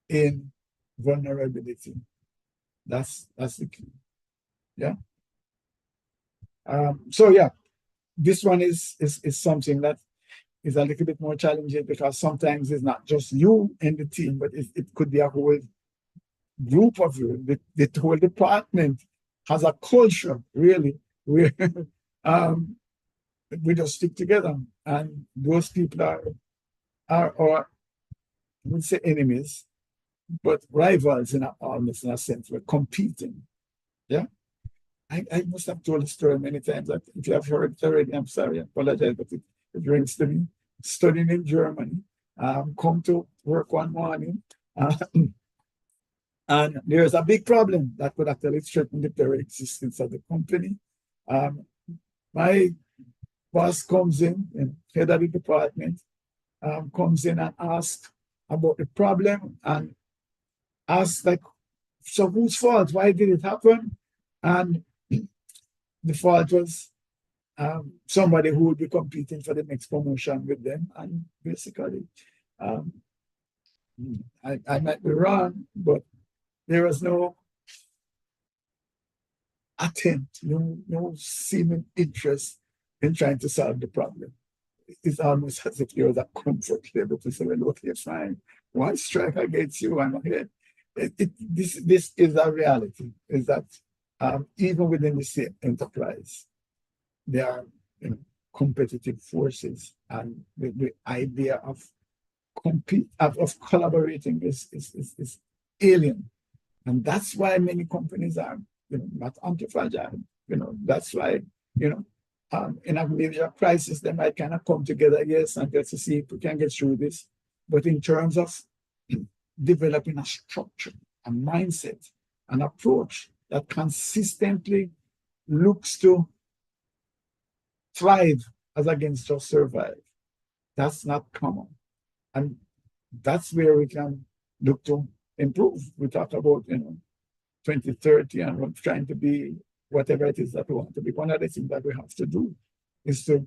in vulnerability? That's the key. Yeah. So yeah, this one is something that is a little bit more challenging, because sometimes it's not just you in the team, but it could be a whole group of you. The whole department has a culture, really, where we just stick together, and those people are I wouldn't say enemies, but rivals almost in a sense. We're competing. Yeah. I must have told the story many times. If you have heard it already, I'm sorry, I apologize, but it rings to me. Studying in Germany, come to work one morning, and there's a big problem that could actually threaten the very existence of the company. My boss comes in, and head of the department, comes in and asks about the problem and asks like, so whose fault? Why did it happen? And the fault was somebody who would be competing for the next promotion with them. And basically, um, I might be wrong, but there was no attempt, no seeming interest in trying to solve the problem. It's almost as if there was a comfort level to say, well, okay, fine. Why strike against you? I'm here. This is a reality, is that even within the same enterprise, there are competitive forces, and the idea of collaborating is alien. And that's why many companies are not anti-fragile. That's why, in a major crisis, they might kind of come together, yes, and get to see if we can get through this. But in terms of developing a structure, a mindset, an approach that consistently looks to thrive as against just survive, that's not common. And that's where we can look to improve. We talk about, 2030 and we're trying to be whatever it is that we want to be. One of the things that we have to do is to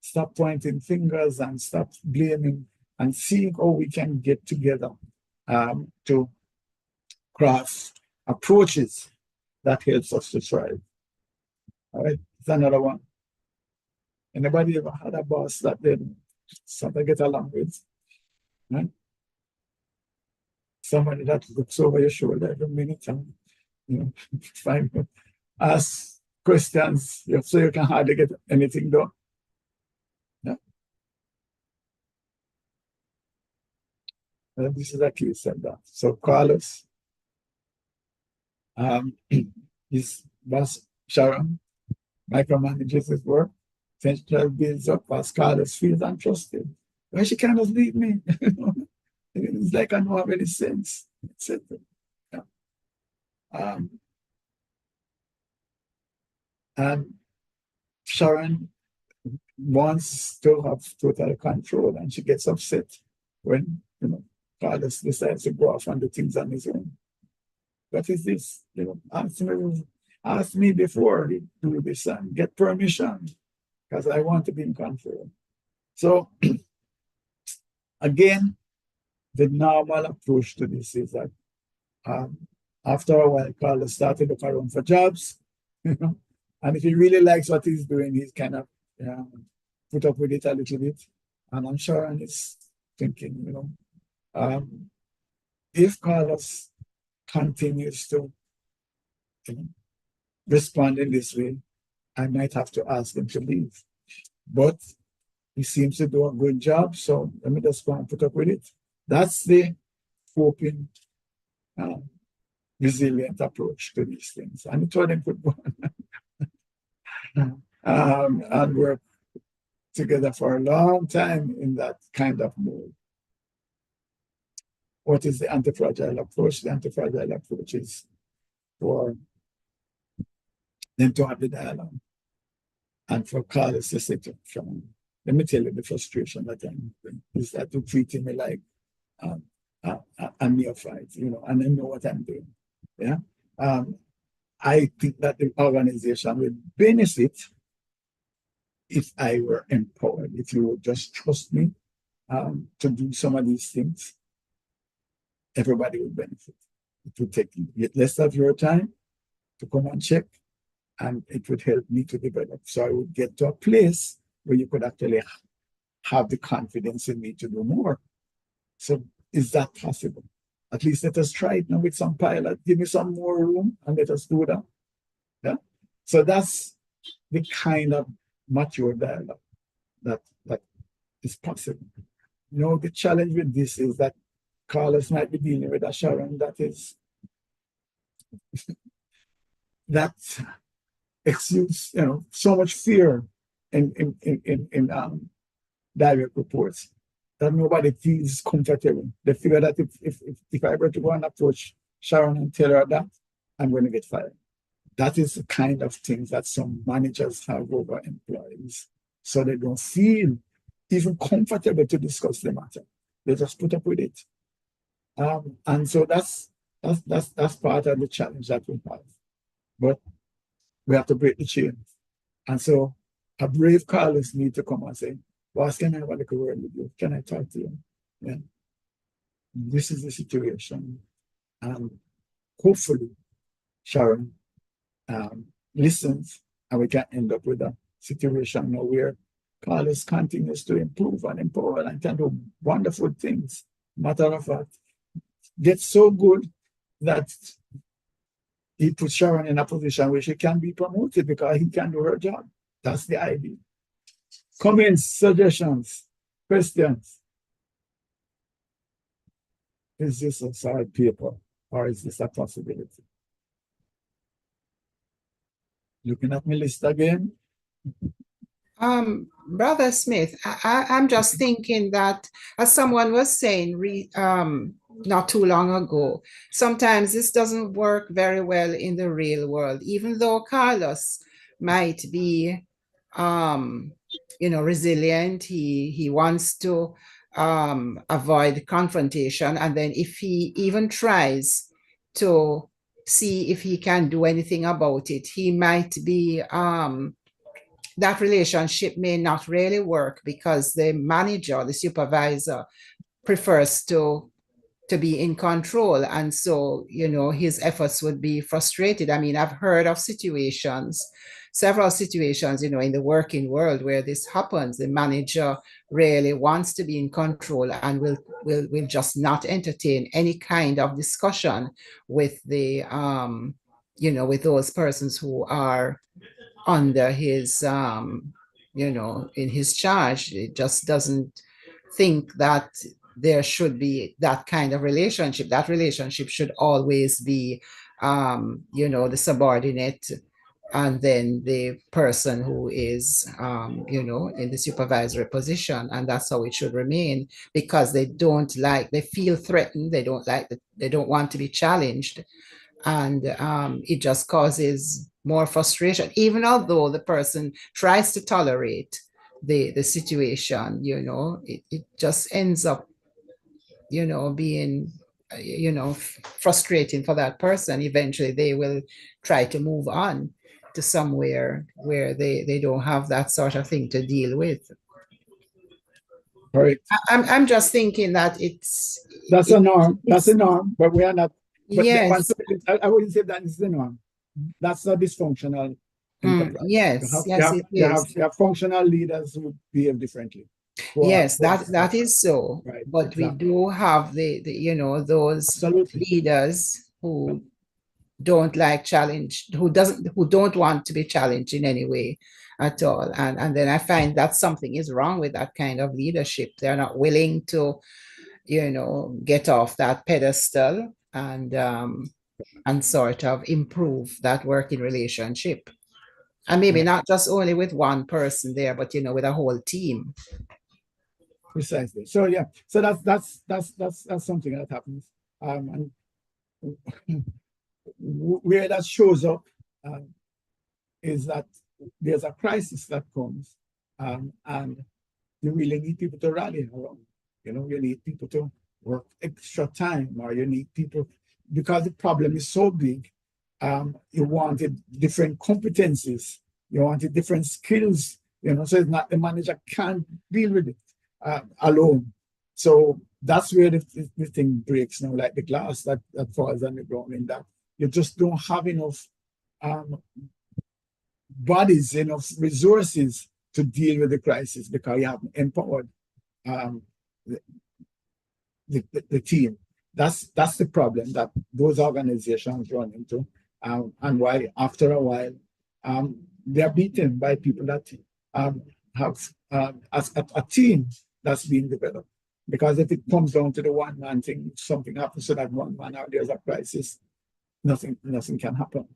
stop pointing fingers and stop blaming and seeing how we can get together to craft approaches that helps us to thrive. All right, it's another one. Anybody ever had a boss that they sort of get along with? Right? Somebody that looks over your shoulder every minute and fine, ask questions so you can hardly get anything done. Yeah. This is a case of that. So Carlos, his boss Sharon micromanages his work. Central builds up as Carlos feels untrusted. Why she cannot leave me? It's like I don't have any sense, etc. Yeah. And Sharon wants to have total control, and she gets upset when Carlos decides to go off and do things on his own. What is this? Ask me before he do this and get permission, because I want to be in control. So again, the normal approach to this is that after a while, Carlos started to look around for jobs, and if he really likes what he's doing, he's kind of put up with it a little bit. And I'm sure and is thinking, if Carlos continues to respond in this way, I might have to ask him to leave. But he seems to do a good job, so let me just go and put up with it. That's the coping, resilient approach to these things. And it them could go and work together for a long time in that kind of mode. What is the anti-fragile approach? The anti-fragile approach is for them to have the dialogue. And for Carlos to say to him, let me tell you the frustration that I'm in, is that you treating me like a neophyte, and I know what I'm doing. Yeah. I think that the organization would benefit if I were empowered, if you would just trust me to do some of these things. Everybody would benefit. It would take less of your time to come and check, and it would help me to develop. So I would get to a place where you could actually have the confidence in me to do more. So is that possible? At least let us try it now with some pilot. Give me some more room and let us do that. Yeah. So that's the kind of mature dialogue that is possible. The challenge with this is that Carlos might be dealing with a Sharon that is that exudes, so much fear in direct reports that nobody feels comfortable. They figure that if I were to go and approach Sharon and tell her that, I'm going to get fired. That is the kind of things that some managers have over employees. so they don't feel even comfortable to discuss the matter. They just put up with it. And so that's part of the challenge that we have. But we have to break the chain. And so a brave Carlos need to come and say, boss, can I have a little word with you? Can I talk to you? Yeah. This is the situation. And hopefully Sharon listens, and we can end up with a situation now where Carlos continues to improve and empower and can do wonderful things. Matter of fact, gets so good that he puts Sharon in a position where she can be promoted because he can do her job. That's the idea. Comments, suggestions, questions. Is this a side paper or is this a possibility? Looking at my list again. Brother Smith, I'm just thinking that, as someone was saying not too long ago, sometimes this doesn't work very well in the real world, even though Carlos might be, resilient. He wants to avoid confrontation. And then if he even tries to see if he can do anything about it, he might be, that relationship may not really work because the manager, the supervisor, prefers to be in control. And so, his efforts would be frustrated. I mean, I've heard of several situations, in the working world where this happens. The manager really wants to be in control and will just not entertain any kind of discussion with the, with those persons who are under his, in his charge. It just doesn't think that there should be that kind of relationship. That relationship should always be, the subordinate and then the person who is, in the supervisory position. And that's how it should remain, because they feel threatened. They don't want to be challenged. And it just causes more frustration, even although the person tries to tolerate the situation. It just ends up, being, frustrating for that person. Eventually they will try to move on to somewhere where they don't have that sort of thing to deal with. Right. I'm just thinking that that's a norm. That's a norm, but we are not. But yes. I wouldn't say that is the norm. That's a dysfunctional enterprise. Yes, it is. You have functional leaders who behave differently. Yes, that is so. Right, but exactly. We do have those Absolutely. leaders who don't like challenge, who don't want to be challenged in any way at all. And then I find that something is wrong with that kind of leadership. They're not willing to, get off that pedestal and sort of improve that working relationship. And maybe not just only with one person there, but with a whole team. Precisely. So yeah. So that's something that happens. And where that shows up is that there's a crisis that comes, and you really need people to rally around. You need people to work extra time, or you need people, because the problem is so big. You wanted different competencies, you wanted different skills, so it's not the manager can't deal with it alone. So that's where the thing breaks now, like the glass that falls on the ground, in that you just don't have enough bodies, enough resources to deal with the crisis, because you haven't empowered the team. That's the problem that those organizations run into, and why after a while they're beaten by people that have as a team that's being developed. Because if it comes down to the one man thing, something happens to that one man, or there's a crisis, nothing can happen.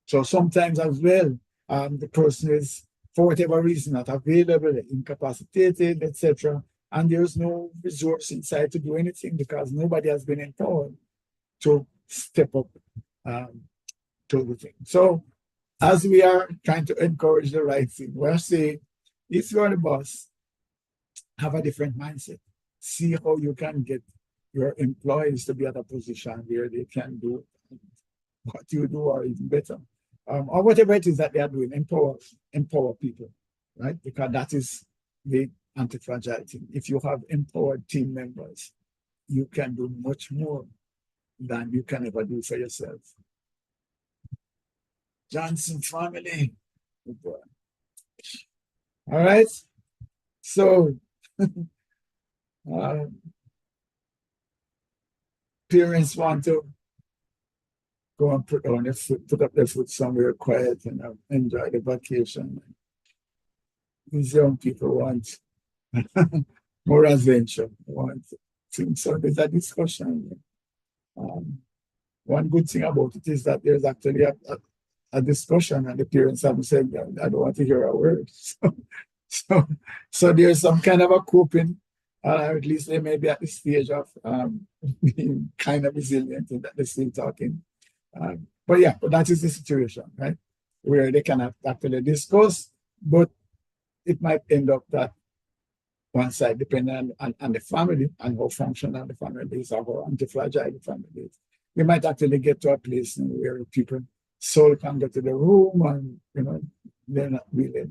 So sometimes as well, the person is, for whatever reason, not available, incapacitated, etc. And there's no resource inside to do anything, because nobody has been empowered to step up to the thing. So as we are trying to encourage the right thing, we're saying if you're the boss, have a different mindset. See how you can get your employees to be at a position where they can do what you do or even better. Or whatever it is that they are doing, empower people, right? Because that is the anti-fragility. If you have empowered team members, you can do much more than you can ever do for yourself. Johnson family. Good boy. All right. So parents want to go and put up their foot somewhere quiet and enjoy the vacation. These young people want more adventure. Want things. So there's a discussion. One good thing about it is that there's actually a discussion, and the parents haven't said, I don't want to hear a word. So there's some kind of a coping, at least they may be at the stage of being kind of resilient in that they're still talking. But that is the situation, right? Where they cannot actually discuss, but it might end up that one side, depending on the family and how functional the family is or how anti-fragile the family is. We might actually get to a place where people soul can get to the room and, they're not really,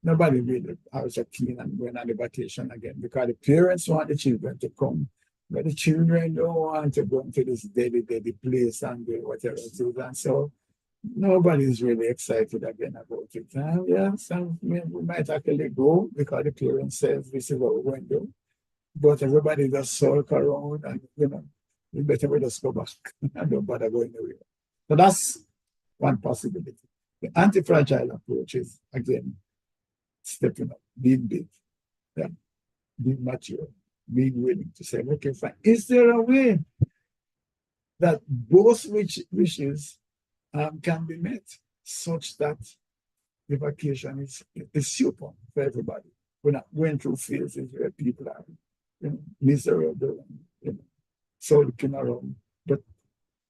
nobody really has a keen on going on the vacation again because the parents want the children to come, but the children don't want to go into this daily place and do whatever it is. And so nobody's really excited again about it. So we might actually go because the parents says this is what we're going to do. But everybody just sulk around and, we better just go back and don't bother going anywhere. So that's one possibility. The anti-fragile approach is, again, stepping up, being big, being mature, being willing to say, okay, fine. Is there a way that both wishes can be met such that the vacation is super for everybody? We're not going through phases where people are miserable and so looking around, but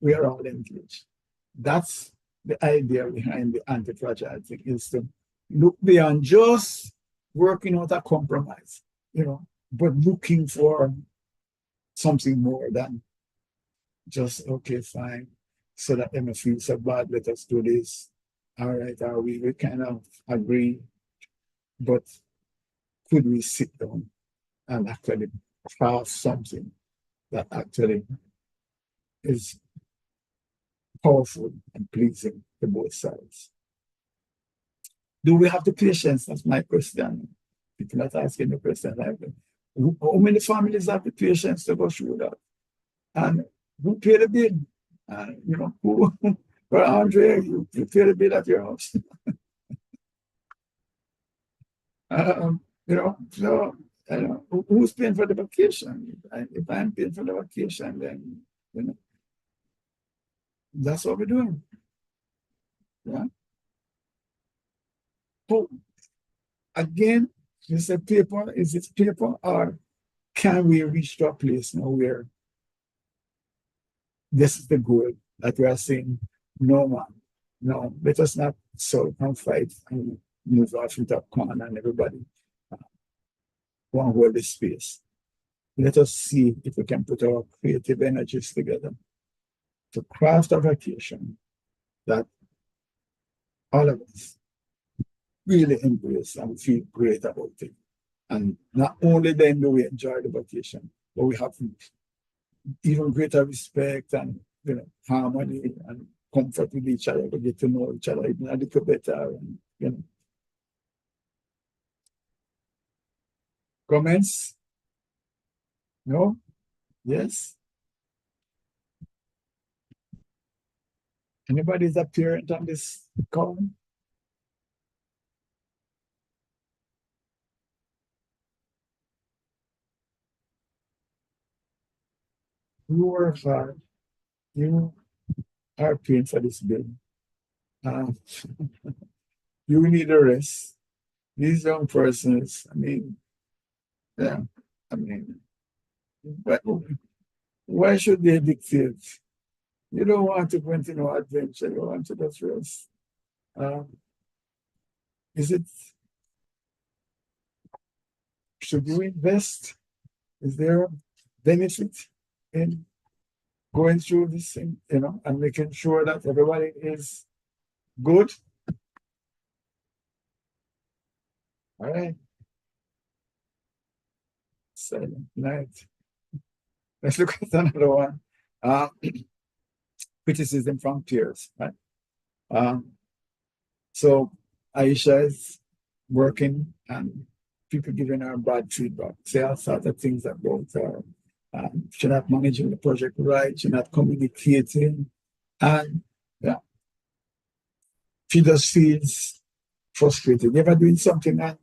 we are all engaged. That's the idea behind the anti-fragile thing, is to look beyond just working out a compromise, but looking for something more than just, okay, fine, so that they may feel so bad, let us do this. All right, we kind of agree, but could we sit down and actually craft something that actually is powerful and pleasing to both sides? Do we have the patience? That's my question. People not asking the question. How many families have the patience to go through that? And who pay the bill? Who, well, Andre, you pay the bill at your house. So who's paying for the vacation? If I'm paying for the vacation, then that's what we're doing. Yeah. So again, is it paper, or can we reach to a place now where this is the goal that we are saying, no man, no, let us not sulk and fight and move off into a corner and everybody won't hold this space. Let us see if we can put our creative energies together to craft a vacation that all of us really embrace and feel great about it. And not only then do we enjoy the vacation, but we have even greater respect and harmony and comfort with each other. We get to know each other even a little better. And, Comments? No? Yes? Anybody is a parent on this call? You work hard. You are paying for this bill. You need a rest. These young persons, but why should they dictate? You don't want to go into no adventure. You want to just rest. Is it should you invest? Is there a benefit in going through this thing, and making sure that everybody is good? All right. Silent night. Let's look at another one. Criticism from peers, right? So Aisha is working and people giving her bad feedback, say all sorts of things about her. She's not managing the project right, she's not communicating, and yeah, she just feels frustrated. You ever doing something and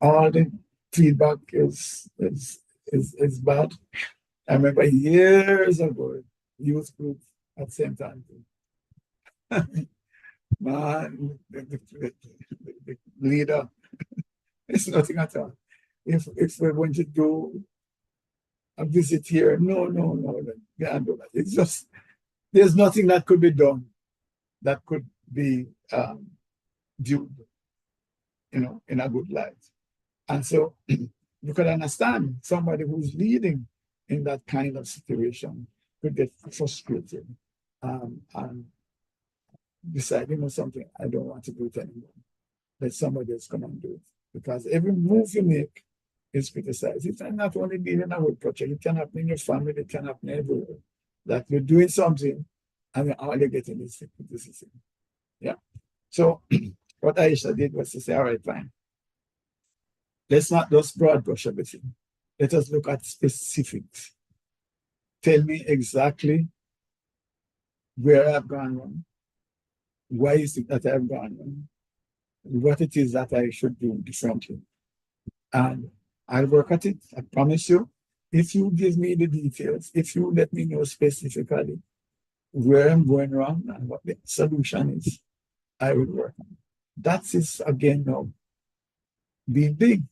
all the feedback is bad? I remember years ago, youth group at St. Andrew. Man, the leader, it's nothing at all. If we're going to do a visit here, no, can't do that. It's just, there's nothing that could be done that could be viewed, in a good light. And so you could understand somebody who's leading in that kind of situation could get frustrated and decide, something, I don't want to do it anymore. Let somebody else come and do it. Because every move you make is criticized. It's not only being in a work project, it can happen in your family, it can happen everywhere. That you're doing something and all you're getting is criticism. Yeah. So what Aisha did was to say, all right, fine. Let's not just broad brush everything. Let us look at specifics. Tell me exactly where I've gone wrong. Why is it that I've gone wrong? What it is that I should do differently. And I'll work at it. I promise you. If you give me the details, if you let me know specifically where I'm going wrong and what the solution is, I will work on it. That is, again, now, being big.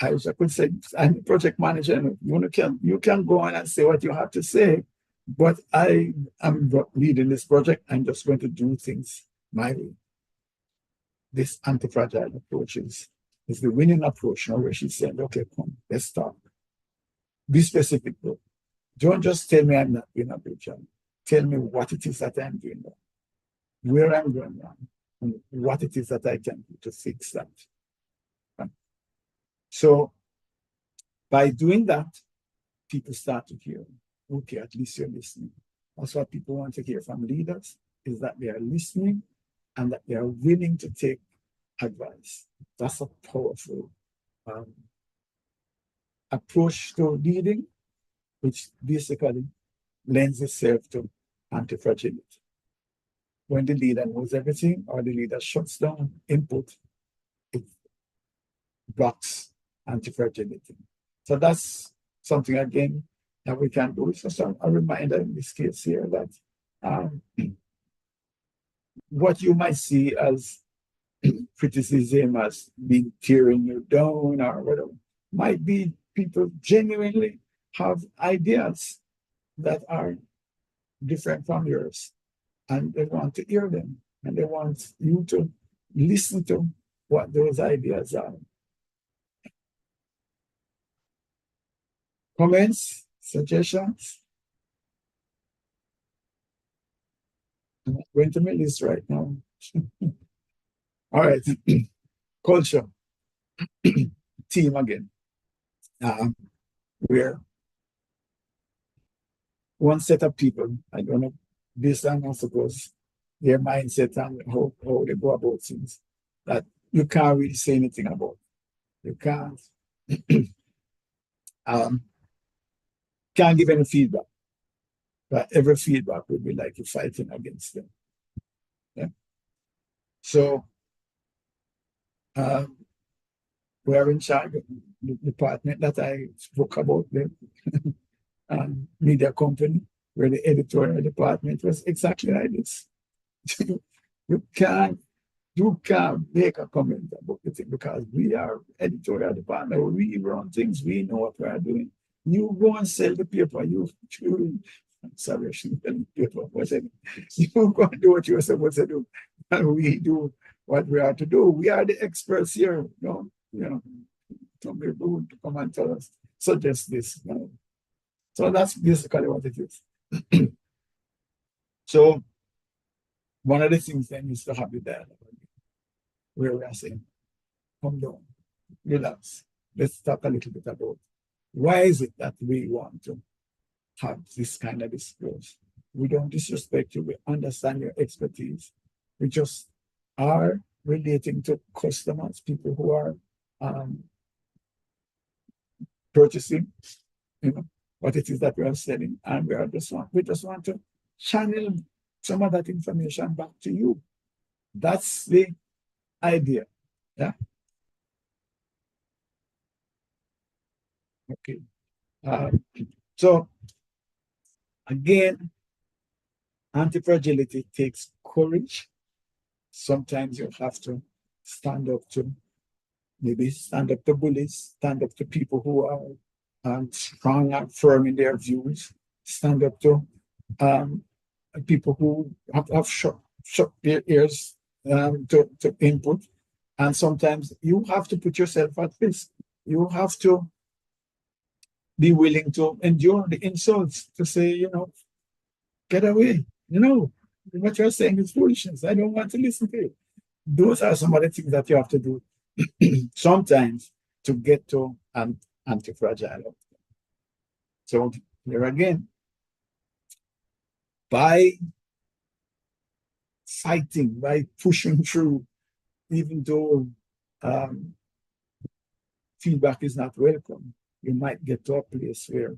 I could say, I'm the project manager. You can go on and say what you have to say, but I am leading this project. I'm just going to do things my way. This anti-fragile approach is the winning approach now, where she said, okay, come, let's talk. Be specific, though. Don't just tell me I'm not doing a good job. Tell me what it is that I'm doing wrong, where I'm going wrong, and what it is that I can do to fix that. So by doing that, people start to hear, okay, at least you're listening. That's what people want to hear from leaders, is that they are listening and that they are willing to take advice. That's a powerful approach to leading, which basically lends itself to anti-fragility. When the leader knows everything or the leader shuts down input, it blocks anti-fragility. So that's something, again, that we can do. It's just a reminder in this case here that what you might see as criticism as being tearing you down or whatever, might be people genuinely have ideas that are different from yours, and they want to hear them, and they want you to listen to what those ideas are. Comments, suggestions? I'm not going to my list right now. All right. Culture. Team again. We're one set of people. I don't know, based on, I suppose, their mindset and how they go about things, that you can't really say anything about. You can't give any feedback. But every feedback would be like you're fighting against them. Yeah. So we are in charge of the department that I spoke about, the media company, where the editorial department was exactly like this. You can't make a comment about the thing, because we are editorial department. We run things. We know what we are doing. You go and sell the paper. I'm sorry, I shouldn't tell the paper. You go and do what you're supposed to do, and we do what we are to do. We are the experts here. you know, don't be rude to come and tell us, suggest this. So that's basically what it is. So one of the things then is to have the dialogue where we are saying, come down, relax. Let's talk a little bit about why is it that we want to have this kind of discourse. We don't disrespect you. We understand your expertise. We just are relating to customers, people who are purchasing, what it is that we are selling, and we just want to channel some of that information back to you. That's the idea. Yeah. Okay. So again, anti-fragility takes courage. Sometimes you have to stand up to bullies, stand up to people who are strong and firm in their views, stand up to people who have shut their ears to input. And sometimes you have to put yourself at risk. You have to be willing to endure the insults, to say, get away. What you're saying is foolishness. I don't want to listen to you. Those are some of the things that you have to do sometimes to get to an anti-fragile. So here again, by fighting, by pushing through, even though feedback is not welcome, you might get to a place where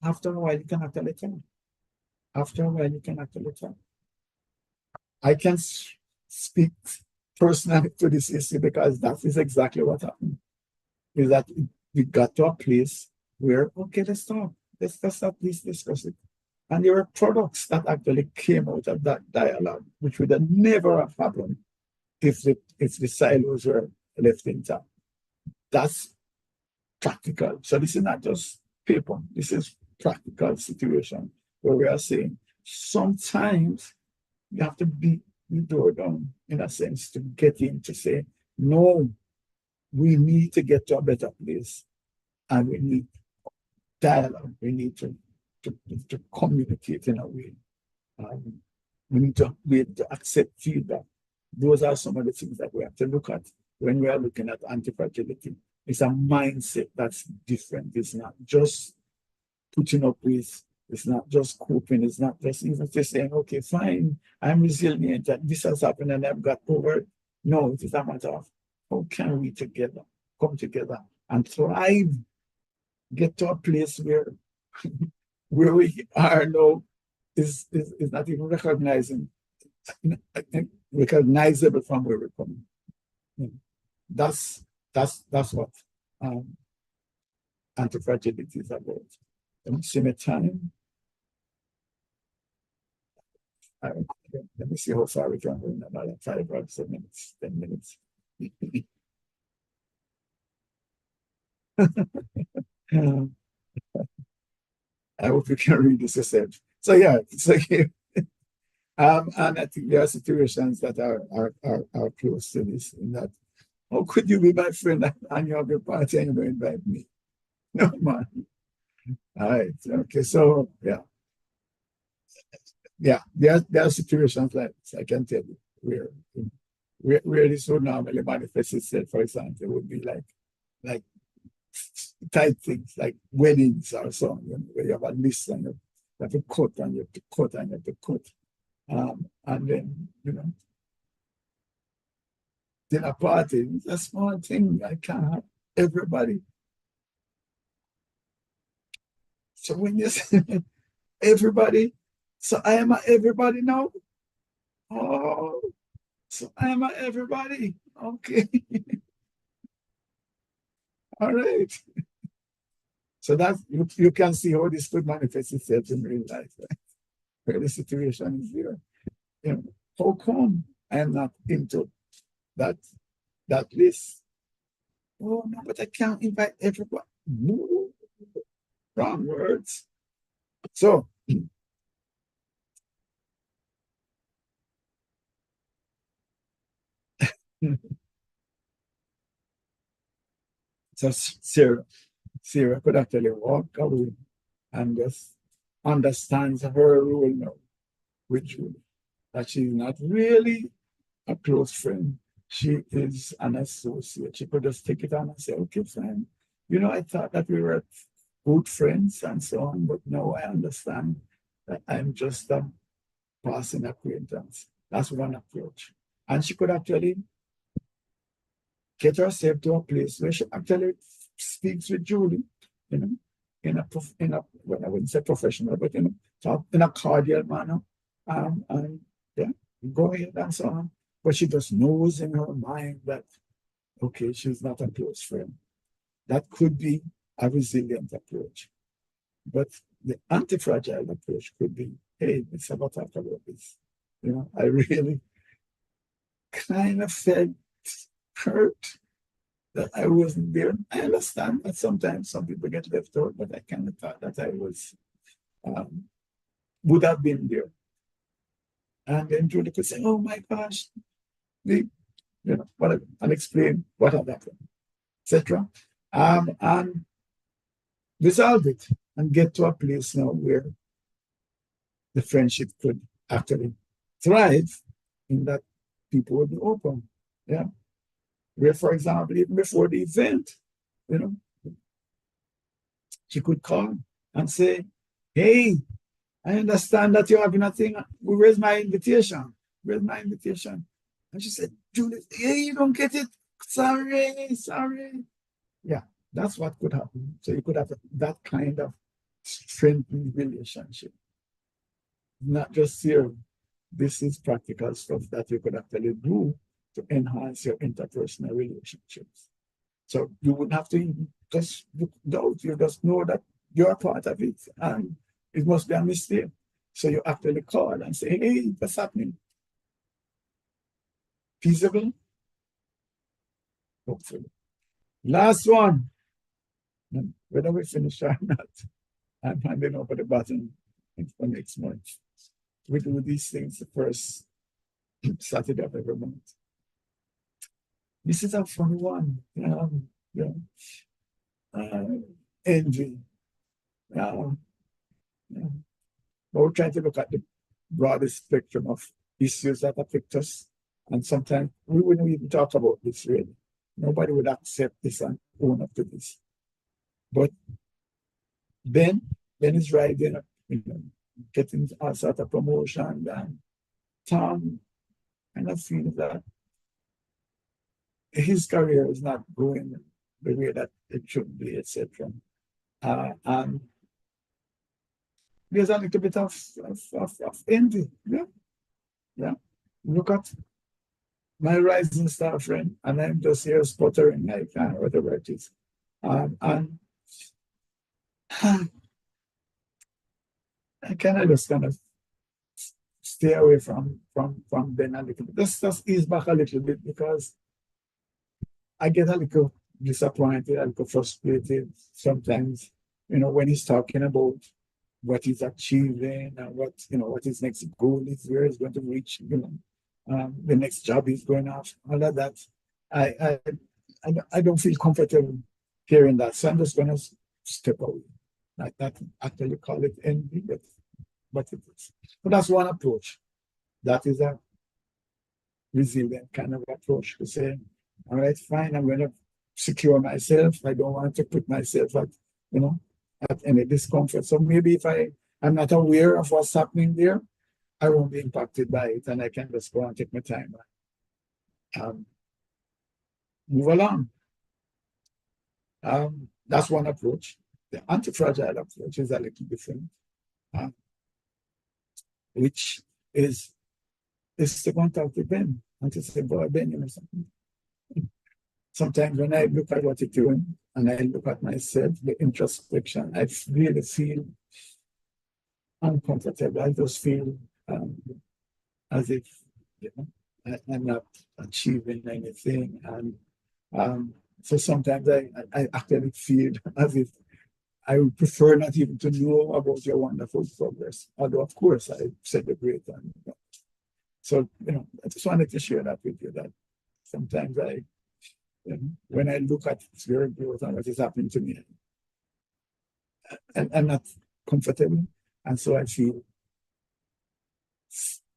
after a while you can actually tell. After a while you can actually tell. I can speak personally to this issue because that is exactly what happened. Is that we got to a place where, okay, let's talk. Let's at least discuss it. And there were products that actually came out of that dialogue, which would have never have happened if the silos were left intact. That's practical. So this is not just paper. This is practical situation where we are saying sometimes you have to beat the door down in a sense to get in to say, no, we need to get to a better place and we need dialogue. We need to communicate in a way. We need to be able to accept feedback. Those are some of the things that we have to look at when we are looking at anti-fragility. It's a mindset that's different. It's not just putting up with, it's not just coping, it's not just even just saying, okay, fine, I'm resilient, and this has happened and I've got over it. No, it is a matter of how can we together come together and thrive, get to a place where where we are now is not even recognizable from where we're coming. That's what anti-fragility is about. Let me see my time. Let me see how far we can go in another 5 or 7 minutes, 10 minutes. I hope you can read this yourself. So yeah, it's okay. And I think there are situations that are close to this, in that, how could you be my friend and you have your party and you don't invite me? No, man. All right. Okay. So yeah, there are situations like this, I can tell you, where this would normally manifest itself. For example, it would be like tight things like weddings or something, where you have a list and you have to cut and you have to cut and you have to cut. And then, dinner party, it's a small thing. I can't have everybody. So when you say everybody, so I am a everybody now? Oh, so I am a everybody. Okay. All right. So that you can see how this could manifest itself in real life, right? Where the situation is there. How come I am not into that list? Oh no, but I can't invite everybody. No, wrong words. So So Sarah could actually walk away and just understands her role now with Julie. That she's not really a close friend. She is an associate. She could just take it on and say, okay, fine. You know, I thought that we were good friends and so on, but now I understand that I'm just a passing acquaintance. That's one approach. And she could actually get herself to a place where she actually speaks with Julie, you know, well, I wouldn't say professional, but talk in a cordial manner. And yeah, go ahead and so on. But she just knows in her mind that okay, she's not a close friend. That could be a resilient approach. But the anti-fragile approach could be, hey, let's have a talk about this. You know, I really kind of felt hurt that I wasn't there. I understand that sometimes some people get left out, but I kind of thought that I was would have been there. And then Julie could say, oh my gosh, whatever, and explain what had happened, etc. And resolve it and get to a place now where the friendship could actually thrive in that people would be open. Yeah. Where, for example, even before the event, you know, she could call and say, hey, I understand that you're having a thing. Where's my invitation? Where's my invitation? And she said, Julie, hey, you don't get it. Sorry. Yeah, that's what could happen. So you could have that kind of strengthened relationship. Not just theory. This is practical stuff that you could actually do to enhance your interpersonal relationships. So you wouldn't have to just doubt. You just know that you're part of it and it must be a mistake. So you actually call and say, hey, what's happening? Feasible? Hopefully. Last one. Whether we finish or not, I'm handing over the baton for next month. We do these things the first Saturday of every month. This is a fun one. Envy. But we're trying to look at the broadest spectrum of issues that affect us. And sometimes we wouldn't even talk about this really. Nobody would accept this and own up to this. But Ben is riding up, getting all sort of promotion, and Tom kind of feels that his career is not going the way that it should be, etc. And there's a little bit of envy. Yeah. Look at my rising star friend, and I'm just here sputtering like whatever it is. And I just kind of stay away from Ben a little bit. Just ease back a little bit because I get a little disappointed, a little frustrated sometimes, when he's talking about what he's achieving and what his next goal is, where he's going to reach, the next job he's going after, all of that. I don't feel comfortable hearing that. So I'm just going to step away. Like that, actually call it envy, but it is. But that's one approach. That is a resilient kind of approach to say, all right, fine, I'm going to secure myself. I don't want to put myself at any discomfort. So maybe if I'm not aware of what's happening there, I won't be impacted by it, and I can just go and take my time. Move along. That's one approach. The anti-fragile approach is a little different, which is to contact the Ben and to say, boy, Ben, something. Sometimes when I look at what you're doing and I look at myself, the introspection, I really feel uncomfortable. I just feel as if I'm not achieving anything. And so sometimes I actually feel as if I would prefer not even to know about your wonderful progress. Although, of course, I celebrate. So, I just wanted to share that with you, that sometimes When I look at your growth and what is happening to me, I'm not comfortable. And so I feel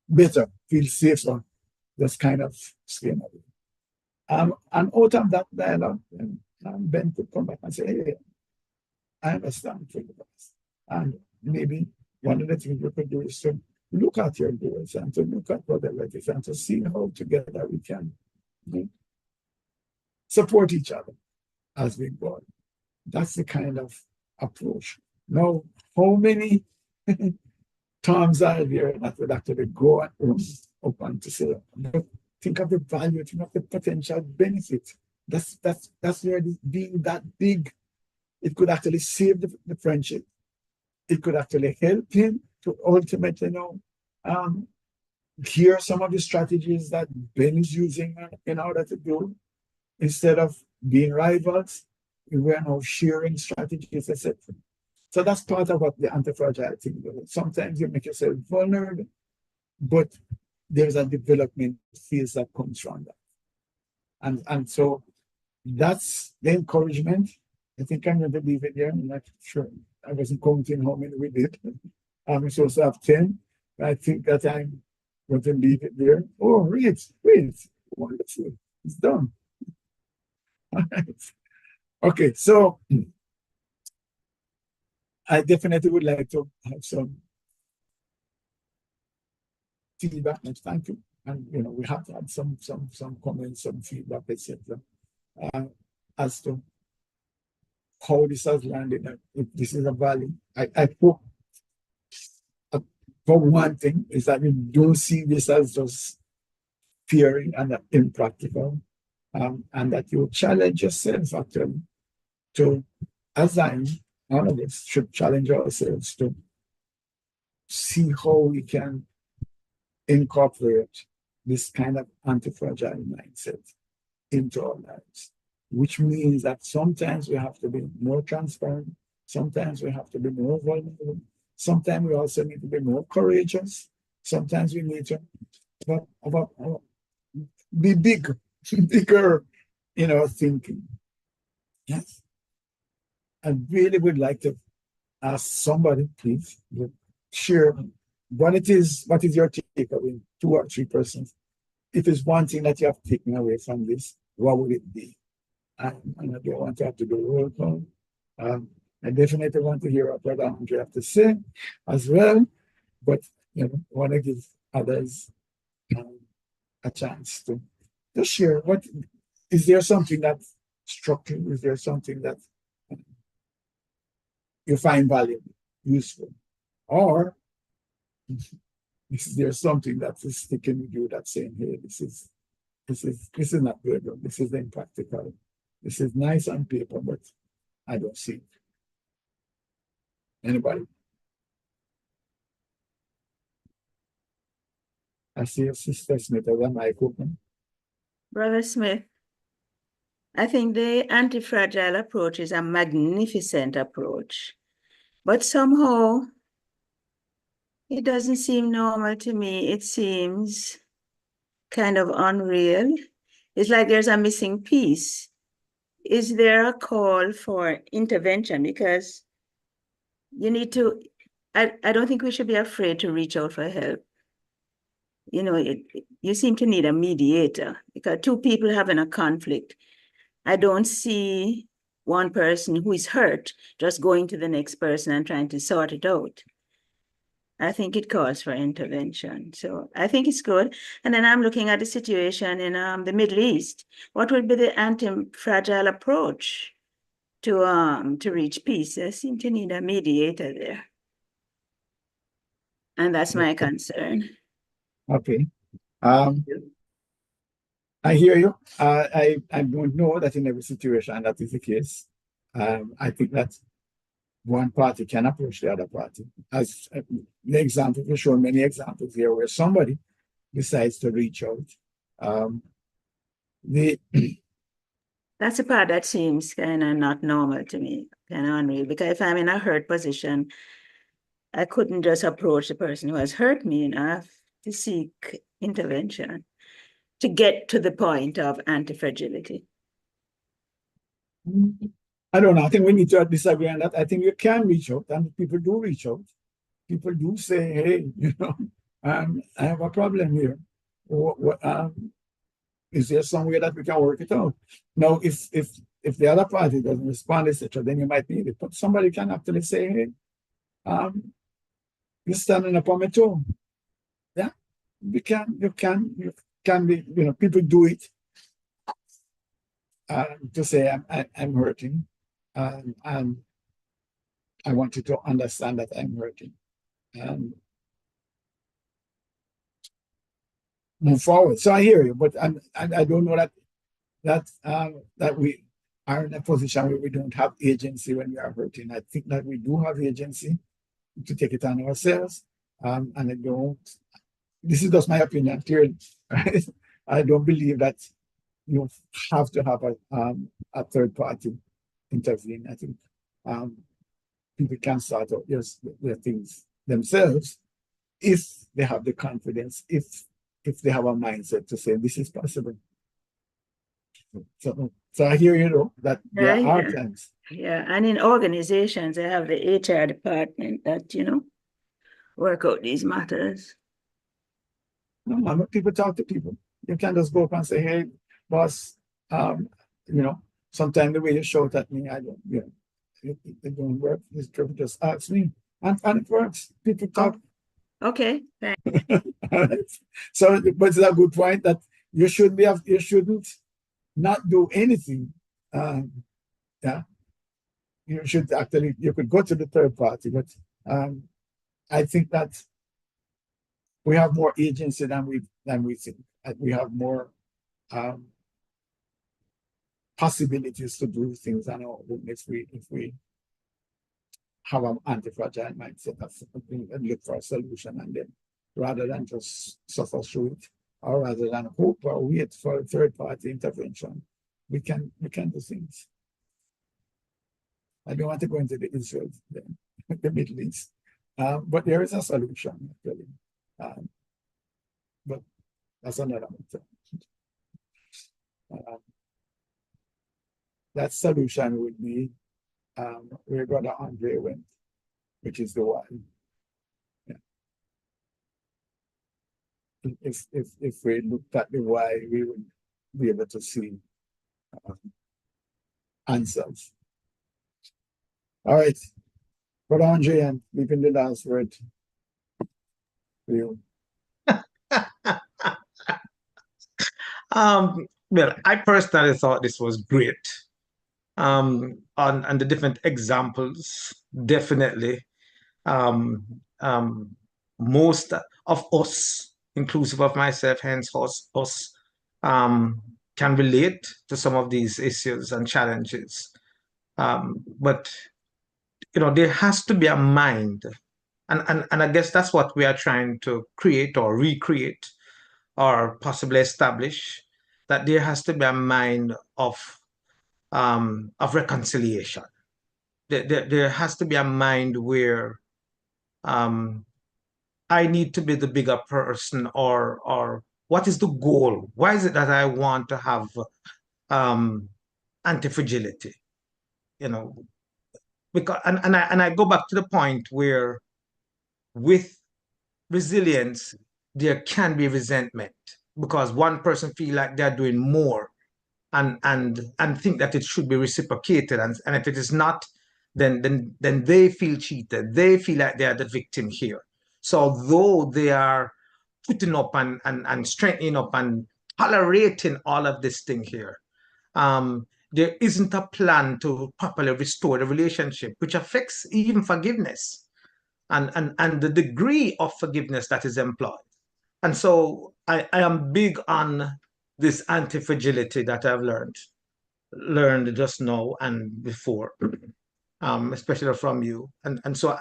better, feel safer, just kind of staying away. And out of that dialogue, Ben could come back and say, hey, I understand for the past. And maybe one of the things we could do is to look at your goals and to look at whatever it is and to see how together we can support each other as we go. That's the kind of approach. Now, how many terms are there that would actually go up and to say, think of the value, think of the potential benefit. That's where being that big, it could actually save the friendship. It could actually help him to ultimately hear some of the strategies that Ben is using in order to do. Instead of being rivals, we're now sharing strategies, etc. So that's part of what the anti-fragile thing does. Sometimes you make yourself vulnerable, but there's a development phase that comes from that. And so that's the encouragement. I think I'm going to leave it there. I'm not sure. I wasn't counting how many we did. I'm supposed to have 10. I think that I'm going to leave it there. Oh, wait. Wonderful. It's done. All right. Okay, so I definitely would like to have some feedback. Thank you. And we have to have some comments, some feedback, etc. As to how this has landed, if this is a value. I hope for one thing is that we don't see this as just theory and impractical, and that you challenge yourself actually to assign. All of us should challenge ourselves to see how we can incorporate this kind of anti-fragile mindset into our lives, which means that sometimes we have to be more transparent, sometimes we have to be more vulnerable, sometimes we also need to be more courageous, sometimes we need to be bigger in our thinking. Yes. I really would like to ask somebody, please, to share what is your takeaway, 2 or 3 persons. If it's one thing that you have taken away from this, what would it be? And I don't want to have to do roll call. I definitely want to hear what Brother Andre have to say as well, but I want to give others a chance to share. What is there something that struck you? Is there something that you find valuable, useful, or is there something that is sticking with you that's saying, hey, this is not good, this is impractical, this is nice on paper, but I don't see it. Anybody? I see your Sister Smith as a mic open. Brother Smith, I think the anti-fragile approach is a magnificent approach, but somehow it doesn't seem normal to me. It seems kind of unreal. It's like there's a missing piece. Is there a call for intervention? Because you need to, I don't think we should be afraid to reach out for help. You seem to need a mediator because 2 people having a conflict. I don't see one person who is hurt just going to the next person and trying to sort it out. I think it calls for intervention. So I think it's good. And then I'm looking at the situation in the Middle East. What would be the anti-fragile approach to reach peace? I seem to need a mediator there. And that's my concern. Okay. I hear you. I don't know that in every situation that is the case. I think that one party can approach the other party. As the example, we show many examples here where somebody decides to reach out. That's the part that seems kind of not normal to me, kind of unreal. Because if I'm in a hurt position, I couldn't just approach the person who has hurt me. I have to seek intervention to get to the point of anti-fragility. I don't know. I think we need to disagree on that. I think you can reach out, and people do reach out. People do say, "Hey, I have a problem here. Is there some way that we can work it out?" Now, if the other party doesn't respond, etc., then you might need it. But somebody can actually say, "Hey, you're standing up on my toe." Yeah, you can be. People do it to say, I'm hurting, and I want you to understand that I'm hurting, and move forward. So I hear you, but I don't know that we are in a position where we don't have agency when we are hurting. I think that we do have agency to take it on ourselves, and I don't. This is just my opinion, clearly. Right? I don't believe that you have to have a third party intervene. I think people can start out their things themselves if they have the confidence, if they have a mindset to say this is possible. So I hear that there are times. Yeah, and in organizations, they have the HR department that, work out these matters. No, people talk to people. You can't just go up and say, "Hey, boss, sometimes the way you shout at me, I don't, it don't work. This Trevor just asks me, and it works. People talk." Okay, thanks. So, but it's a good point that you shouldn't not do anything. Yeah, you should actually, you could go to the third party, but I think that we have more agency than we think. We have more possibilities to do things on our own if we have an anti-fragile mindset and look for a solution, and then rather than just suffer through it, or rather than hope or wait for a third party intervention, we can do things. I don't want to go into the Israel, the Middle East, but there is a solution actually. But that's another matter. That solution would be where Brother Andre went, which is the why. Yeah. If we looked at the why, we would be able to see answers. All right, Brother Andre, and leaving the last word for you. Well, I personally thought this was great. On the different examples, definitely. Most of us, inclusive of myself, hence us, can relate to some of these issues and challenges. But there has to be a mind, and I guess that's what we are trying to create or recreate or possibly establish, that there has to be a mind of reconciliation. There has to be a mind where I need to be the bigger person, or what is the goal? Why is it that I want to have anti-fragility? Because and I go back to the point where with resilience there can be resentment because one person feel like they're doing more and think that it should be reciprocated, and if it is not, then they feel cheated. They feel like they are the victim here. So though they are putting up and strengthening up and tolerating all of this thing here, there isn't a plan to properly restore the relationship, which affects even forgiveness and the degree of forgiveness that is employed. And so I am big on this anti-fragility that I've learned just now and before, especially from you. And so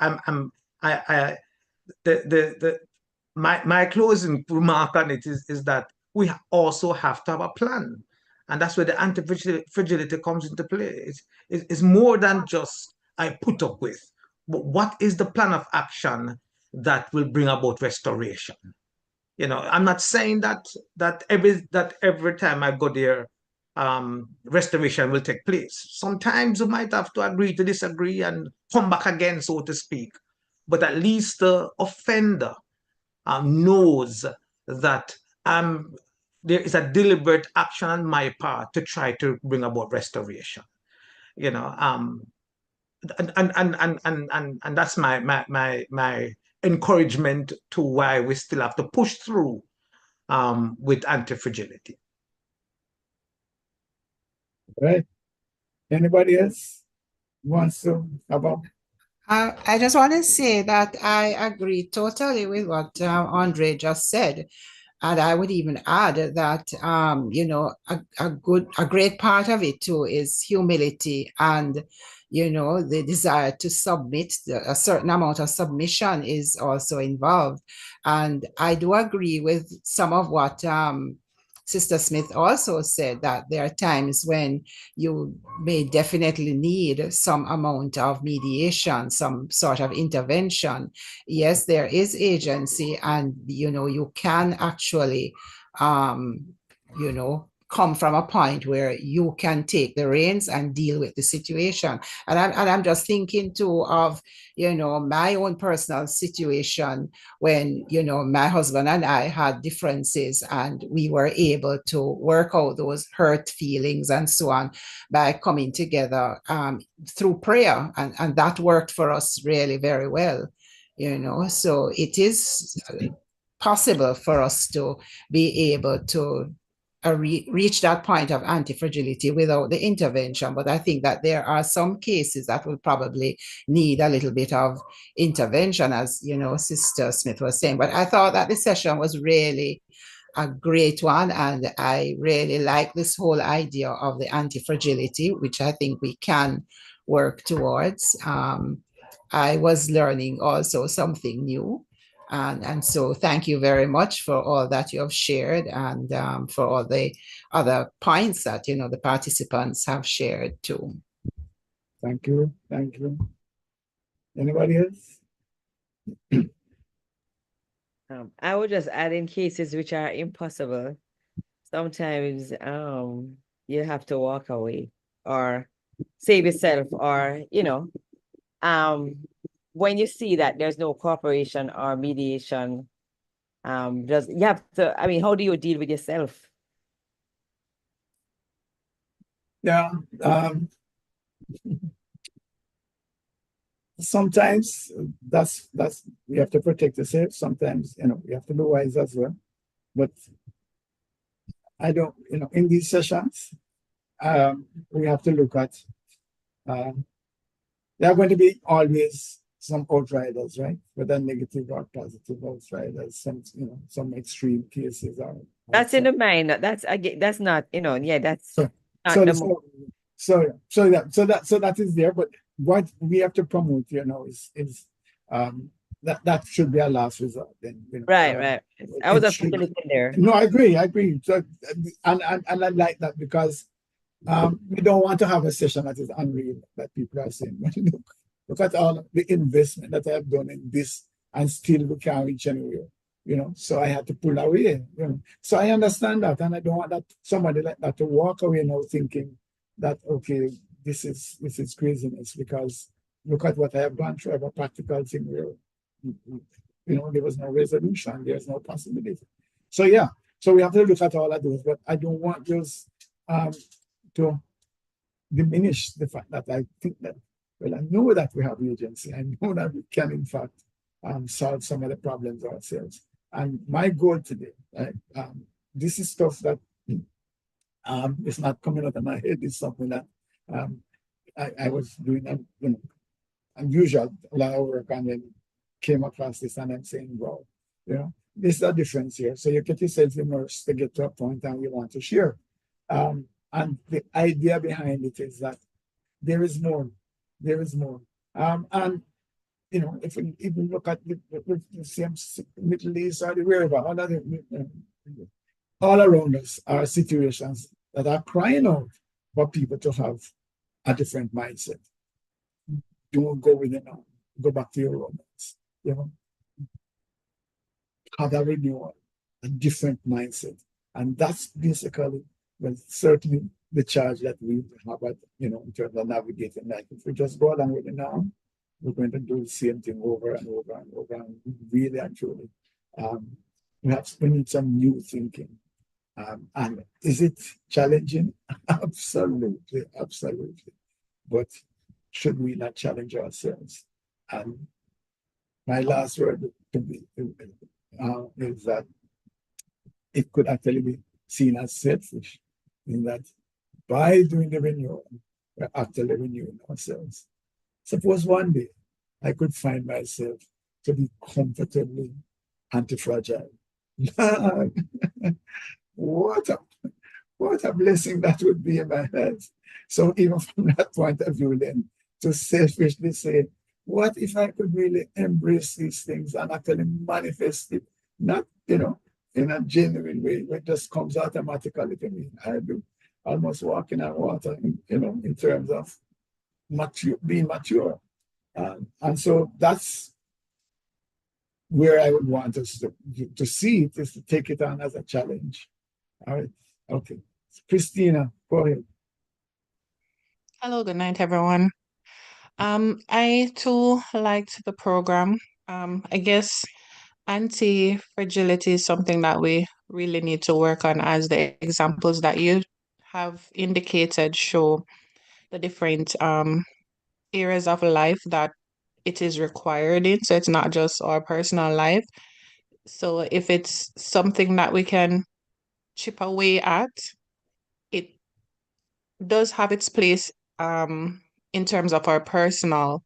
my closing remark on it is that we also have to have a plan. And that's where the anti-fragility comes into play. It's more than just I put up with, but what is the plan of action that will bring about restoration? I'm not saying that every time I go there, restoration will take place. Sometimes you might have to agree to disagree and come back again, so to speak. But at least the offender knows that there is a deliberate action on my part to try to bring about restoration. You know, and that's my encouragement to why we still have to push through with anti-fragility. Right? Anybody else wants to about? I just want to say that I agree totally with what Andre just said. And I would even add that, a great part of it too is humility and, the desire to submit. A certain amount of submission is also involved. And I do agree with some of what Sister Smith also said, that there are times when you may definitely need some amount of mediation, some sort of intervention. Yes, there is agency, and you can actually come from a point where you can take the reins and deal with the situation. And I'm just thinking too of my own personal situation when my husband and I had differences, and we were able to work out those hurt feelings and so on by coming together through prayer, and that worked for us really very well. So it is possible for us to be able to reach that point of anti-fragility without the intervention. But I think that there are some cases that will probably need a little bit of intervention, as Sister Smith was saying. But I thought that the session was really a great one, and I really like this whole idea of the anti-fragility, which I think we can work towards. I was learning also something new. And so thank you very much for all that you have shared, and for all the other points that, the participants have shared too. Thank you. Thank you. Anybody else? I would just add, in cases which are impossible, sometimes you have to walk away or save yourself, or when you see that there's no cooperation or mediation, you have to, how do you deal with yourself? Yeah. Sometimes that's you have to protect yourself. Sometimes you have to be wise as well. But I don't, in these sessions, we have to look at there are going to be always some outriders, right? Whether negative or positive outriders, some extreme cases are. That's in the mind. That's not, that's so not that is there. But what we have to promote, is that should be our last resort. Then right. I was just thinking there. No, I agree. So and I like that, because we don't want to have a session that is unreal, that people are saying, look at all the investment that I have done in this, and still we can't reach anywhere. So I had to pull away. So I understand that, and I don't want that somebody like that to walk away now thinking that, okay, this is craziness, because look at what I have gone through. I have a practical thing where there was no resolution, there's no possibility. So yeah, so we have to look at all of those, but I don't want those to diminish the fact that I think that, I know that we have agency. I know that we can, in fact, solve some of the problems ourselves. And my goal today, right, this is stuff that is not coming out of my head. It's something that I was doing, unusual, a lot of work, and then came across this, and I'm saying, wow, there's a difference here. So you get yourself immersed to get to a point and you want to share. And the idea behind it is that there is more. There is more. And if we even look at the same Middle East or the wherever, all around us are situations that are crying out for people to have a different mindset. Don't go with it now. Go back to your romance. Have a renewal, a different mindset. And that's basically, well, certainly the charge that we have, in terms of navigating life. If we just go along with it now, we're going to do the same thing over and over and over. And really and truly, we need some new thinking. And is it challenging? Absolutely, absolutely. But should we not challenge ourselves? And my last word to be, is that it could actually be seen as selfish, in that by doing the renewal, we're actually renewing ourselves. Suppose one day I could find myself to be comfortably anti-fragile. What a blessing that would be in my head. So even from that point of view, then, to selfishly say, what if I could really embrace these things and actually manifest it, not, in a genuine way, where it just comes automatically to me. I do almost walking on water, in terms of being mature. And so that's where I would want us to see it, is to take it on as a challenge. All right. Okay. Christina, go ahead. Hello, good night, everyone. I too liked the program. I guess anti-fragility is something that we really need to work on, as the examples that you have indicated show the different areas of life that it is required in. So it's not just our personal life. So if it's something that we can chip away at, it does have its place in terms of our personal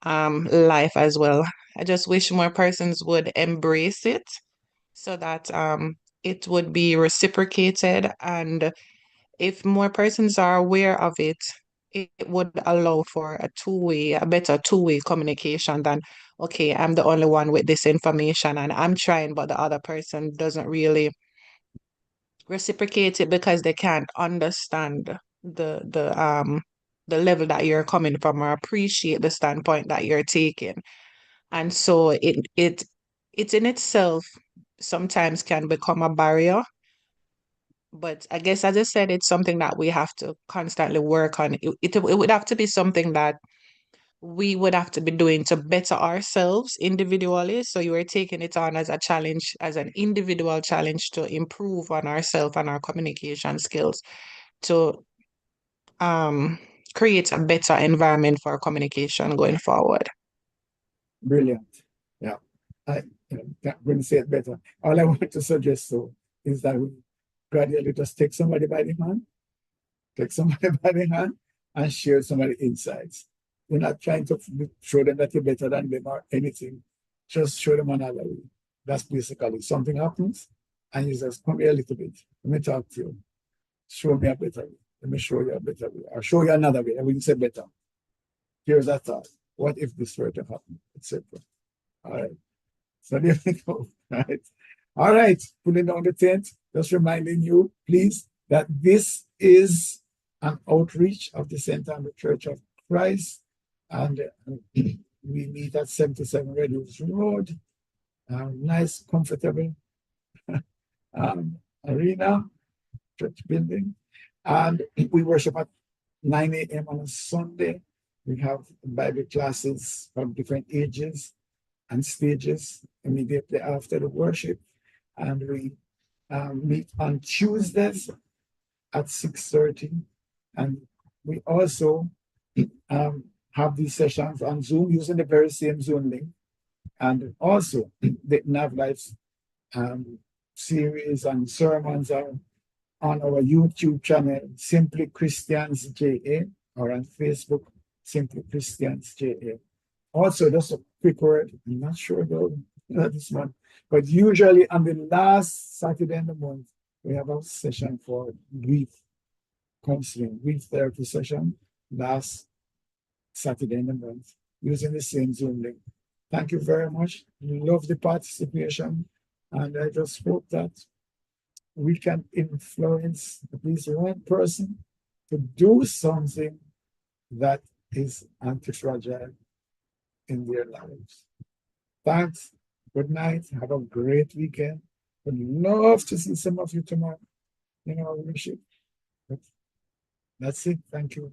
life as well. I just wish more persons would embrace it, so that it would be reciprocated, and if more persons are aware of it, it would allow for a better two-way communication than, okay, I'm the only one with this information and I'm trying, but the other person doesn't really reciprocate it because they can't understand the level that you're coming from, or appreciate the standpoint that you're taking. And so it in itself sometimes can become a barrier. But I guess, as I said, it's something that we have to constantly work on. It would have to be something that we would have to be doing to better ourselves individually. So you are taking it on as a challenge, as an individual challenge, to improve on ourselves and our communication skills, to create a better environment for communication going forward. Brilliant. Yeah. I'm going to say it better. All I want to suggest, though, is that we gradually just take somebody by the hand, and share some of the insights. We're not trying to show them that you're better than them or anything. Just show them another way. That's basically something happens, and you just come here a little bit. Let me talk to you. Show me a better way. Let me show you a better way. Or show you another way. I wouldn't say better. Here's a thought. What if this were to happen? Etc. All right. So there we go. Right. All right. Pulling down the tent. Just reminding you, please, that this is an outreach of the St. Andrew Church of Christ. And we meet at 77 Red Hills Road. Nice, comfortable arena, church building. And we worship at 9 a.m. on a Sunday. We have Bible classes from different ages and stages immediately after the worship. And we meet on Tuesdays at 6:30. And we also have these sessions on Zoom using the very same Zoom link. And also the Nav Life series and sermons are on our YouTube channel, Simply Christians JA, or on Facebook, Simply Christians JA. Also, just a quick word, I'm not sure about this month, but usually on the last Saturday in the month, we have a session for grief counseling, grief therapy session, last Saturday in the month, using the same Zoom link. Thank you very much. We love the participation, and I just hope that we can influence at least one person to do something that is anti-fragile in their lives. Thanks. Good night. Have a great weekend. Would love to see some of you tomorrow in our worship. That's it. Thank you.